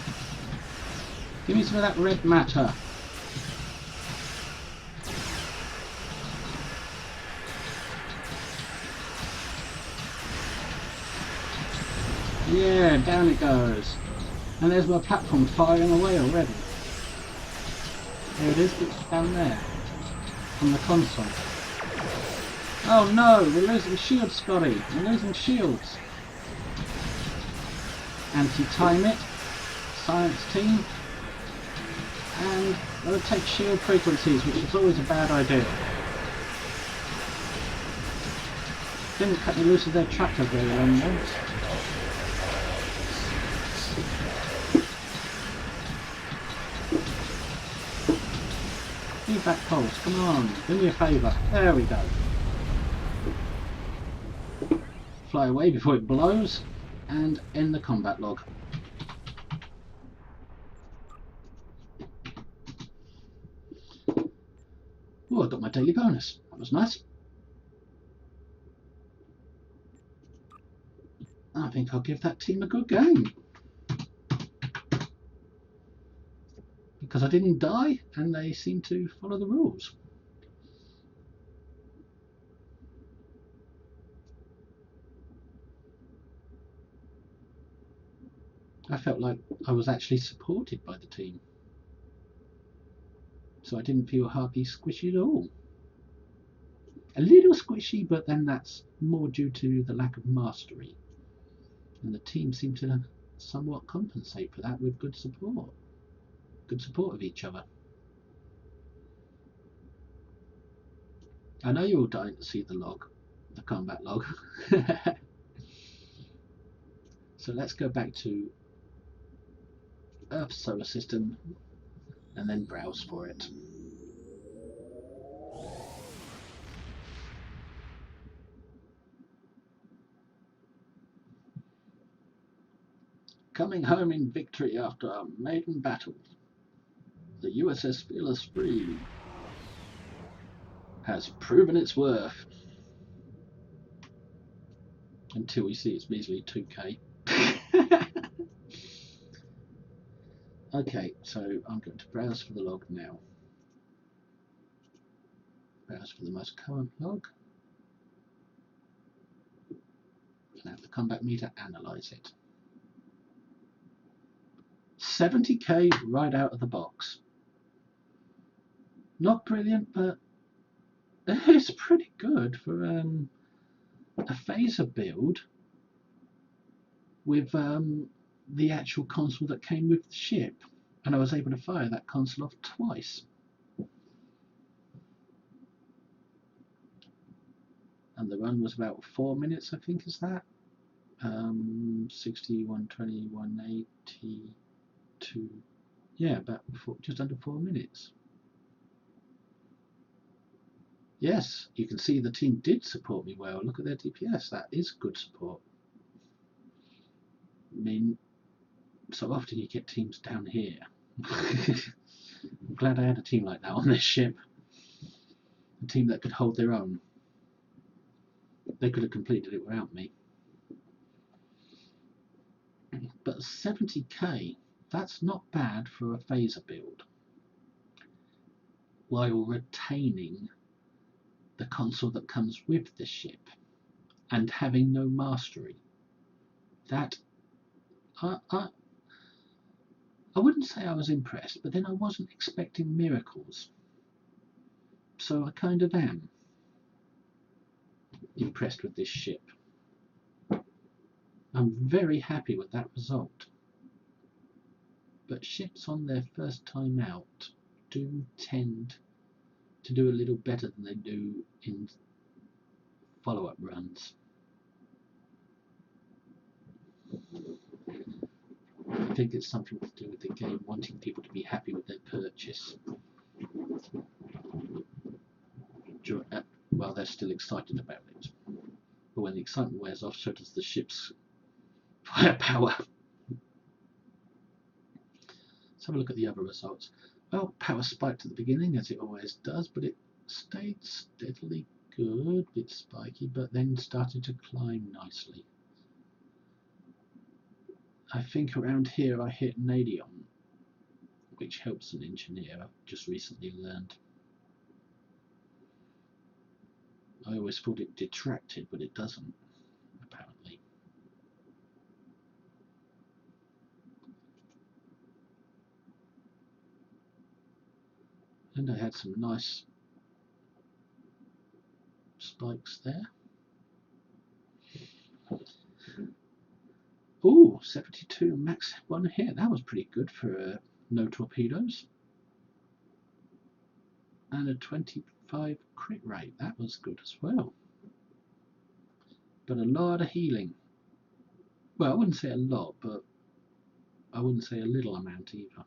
Give me some of that red matter. Yeah, down it goes. And there's my platform firing away already. There it is, it's down there. On the console. Oh no, we're losing shields, Scotty. We're losing shields. Anti-time it. Science team. And I'll take shield frequencies, which is always a bad idea. Didn't cut me loose of their tractor very long though. Feedback pulse, come on, do me a favour. There we go. Fly away before it blows and end the combat log. Oh, I got my daily bonus. That was nice. I think I'll give that team a good game. Because I didn't die and they seem to follow the rules. I felt like I was actually supported by the team. So I didn't feel hardly squishy at all. A little squishy, but then that's more due to the lack of mastery. And the team seemed to somewhat compensate for that with good support. Good support of each other. I know you're all dying to see the log, the combat log. So let's go back to Earth Solar System and then browse for it. Coming home in victory after a maiden battle, the USS Fearless Free has proven its worth. Until we see its measly 2k. Okay, so I'm going to browse for the log now. Browse for the most current log. And have the combat meter analyze it. 70k right out of the box. Not brilliant, but it's pretty good for a phaser build with the actual console that came with the ship. And I was able to fire that console off twice. And the run was about 4 minutes, I think, is that? 60, 120, 182. Yeah, about just under 4 minutes. Yes, you can see the team did support me well. Look at their DPS. That is good support. I mean, so often you get teams down here. I'm glad I had a team like that on this ship. A team that could hold their own. They could have completed it without me. But 70k, that's not bad for a phaser build. While retaining the console that comes with the ship and having no mastery. That I wouldn't say I was impressed, but then I wasn't expecting miracles. So I kind of am impressed with this ship. I'm very happy with that result. But ships on their first time out do tend to do a little better than they do in follow-up runs. I think it's something to do with the game wanting people to be happy with their purchase. While they're still excited about it. But when the excitement wears off, so does the ship's firepower. Let's have a look at the other results. Well, power spiked at the beginning, as it always does, but it stayed steadily good, a bit spiky, but then started to climb nicely. I think around here I hit Nadion, which helps an engineer, I've just recently learned. I always thought it detracted, but it doesn't, apparently. And I had some nice spikes there. Ooh, 72 max 1 hit. That was pretty good for no torpedoes. And a 25 crit rate. That was good as well. But a lot of healing. Well, I wouldn't say a lot, but I wouldn't say a little amount either.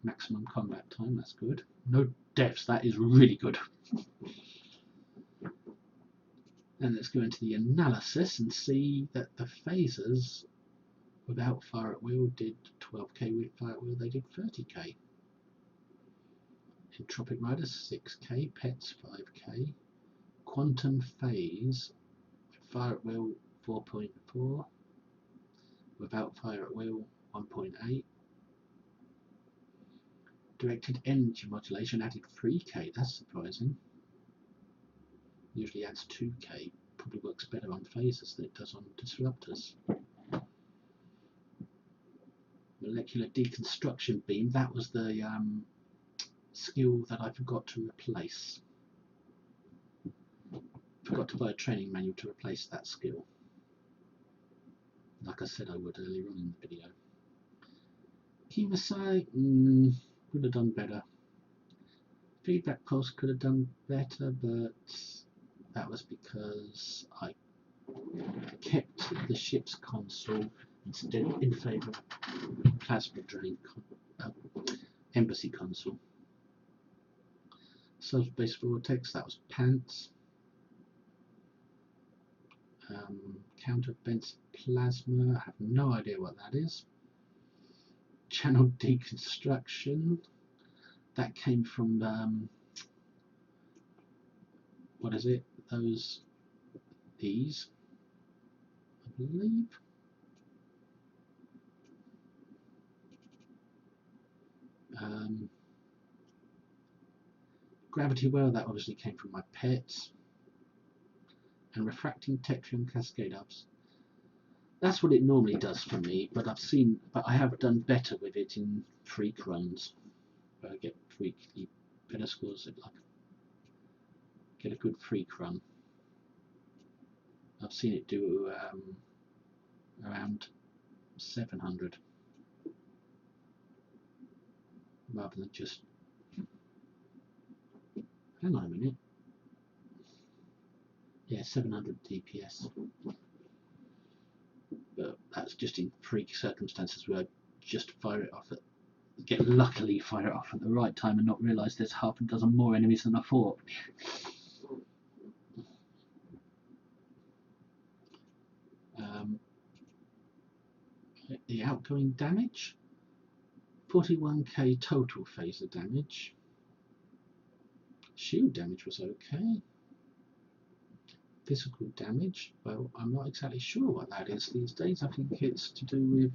Maximum combat time, that's good. No deaths, that is really good. And let's go into the analysis and see that the phasers without fire at will did 12k, with fire at will they did 30k. Entropic Riders 6k, Pets 5k, Quantum Phase with fire at will 4.4, without fire at will 1.8. Directed energy modulation added 3k, that's surprising. Usually adds 2k, probably works better on phasers than it does on disruptors. Molecular deconstruction beam, that was the skill that I forgot to replace. Forgot to buy a training manual to replace that skill. Like I said I would earlier on in the video. Kemasai, could have done better. Feedback pulse could have done better, but that was because I kept the ship's console instead in favour of plasma drain embassy console. Subspace vortex, that was pants. Counterbent plasma, I have no idea what that is. Channel deconstruction, that came from what is it? These, I believe. Gravity well, that obviously came from my pets. And refracting Tetrium cascade ups. That's what it normally does for me, but I have done better with it in freak runs, where I get freaky better scores. Get a good freak run. I've seen it do around 700, rather than just. Hang on a minute. Yeah, 700 DPS. But that's just in freak circumstances where I just fire it off luckily fire it off at the right time and not realise there's half a dozen more enemies than I thought. The outgoing damage, 41k total phaser damage. Shield damage was okay. Physical damage, well, I'm not exactly sure what that is these days. I think it's to do with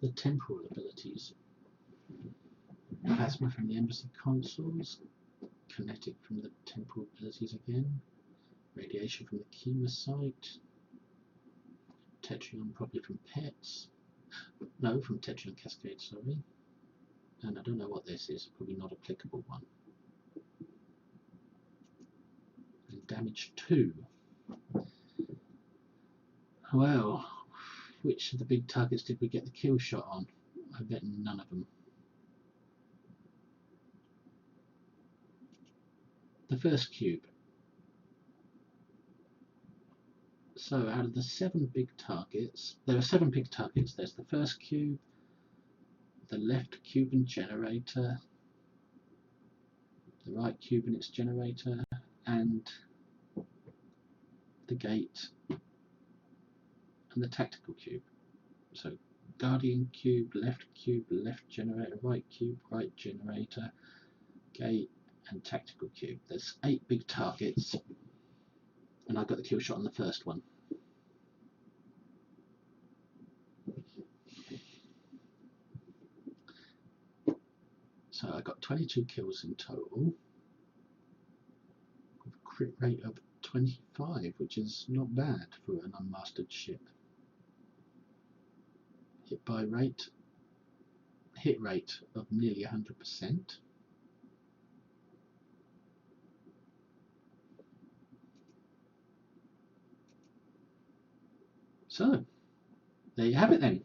the temporal abilities. Plasma from the embassy consoles, kinetic from the temporal abilities again, radiation from the Kima site, Tetrion probably from pets, no, from Tetrion cascade, sorry, and I don't know what this is, probably not applicable one. and damage 2. Well, which of the big targets did we get the kill shot on? I bet none of them. The first cube. So out of the 7 big targets, there are 7 big targets. There's the first cube, the left cube and generator, the right cube and its generator, and the gate and the tactical cube. So guardian cube, left generator, right generator, gate and tactical cube. There's 8 big targets, and I got the kill shot on the first one. So I got 22 kills in total, with a crit rate of 25, which is not bad for an unmastered ship. Hit rate of nearly 100%. So there you have it then.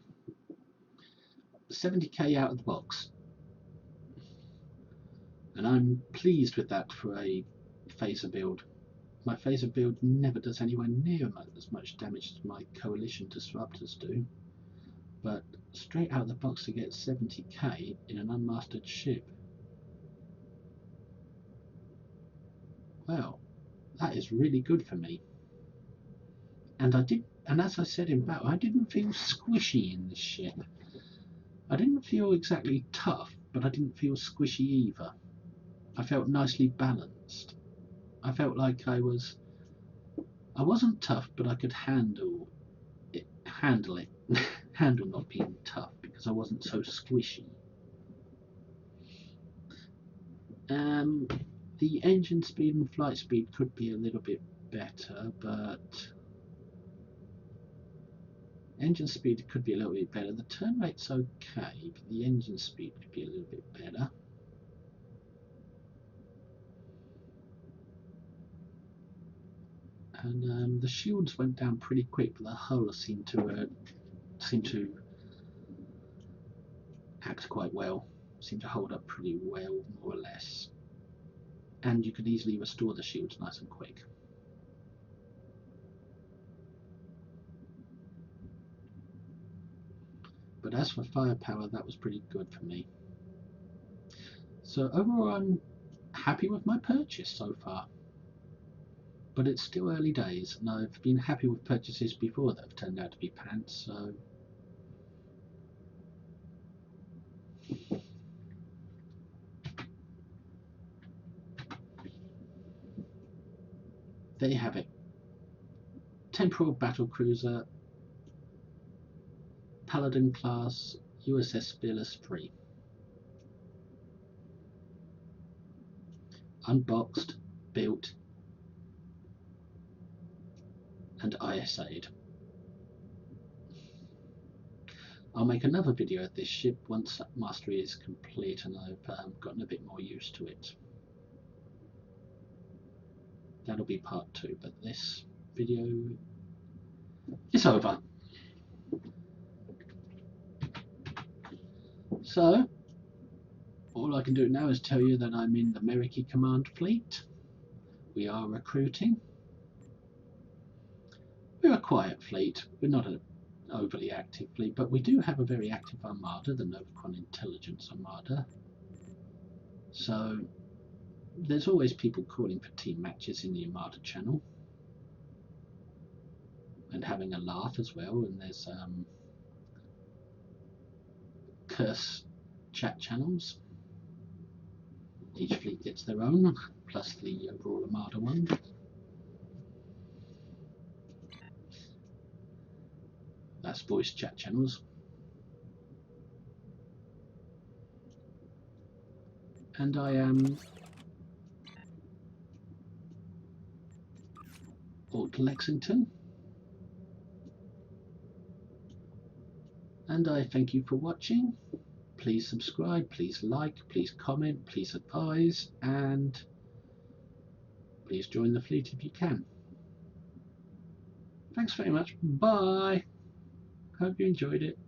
70k out of the box, and I'm pleased with that for a phaser build. My phaser build never does anywhere near as much damage as my coalition disruptors do, but straight out of the box to get 70k in an unmastered ship, well, that is really good for me. And as I said in battle, I didn't feel squishy in this ship. I didn't feel exactly tough, but I didn't feel squishy either. I felt nicely balanced. I felt like I wasn't tough, but I could handle it, handle not being tough, because I wasn't so squishy. The engine speed and flight speed could be a little bit better, but engine speed could be a little bit better. The turn rate's okay, but the engine speed could be a little bit better. And the shields went down pretty quick, but the hull seemed to act quite well. Seemed to hold up pretty well, more or less. And you could easily restore the shields nice and quick. But as for firepower, that was pretty good for me. So overall, I'm happy with my purchase so far. But it's still early days, and I've been happy with purchases before that have turned out to be pants, so there you have it. Temporal Battlecruiser, Paladin class, USS Fearless 3. Unboxed, built, and ISA'd. I'll make another video of this ship once mastery is complete and I've gotten a bit more used to it. That'll be part 2, but this video is over. So all I can do now is tell you that I'm in the Meriki Command Fleet. We are recruiting. We're a quiet fleet. We're not an overly active fleet, but we do have a very active armada, the Novacron Intelligence Armada. So there's always people calling for team matches in the Armada channel and having a laugh as well. And there's curse chat channels. Each fleet gets their own, plus the overall Armada one. That's voice chat channels. And I am Alt Lexington. And I thank you for watching. Please subscribe, please like, please comment, please advise, and Please join the fleet if you can. Thanks very much. Bye. Hope you enjoyed it.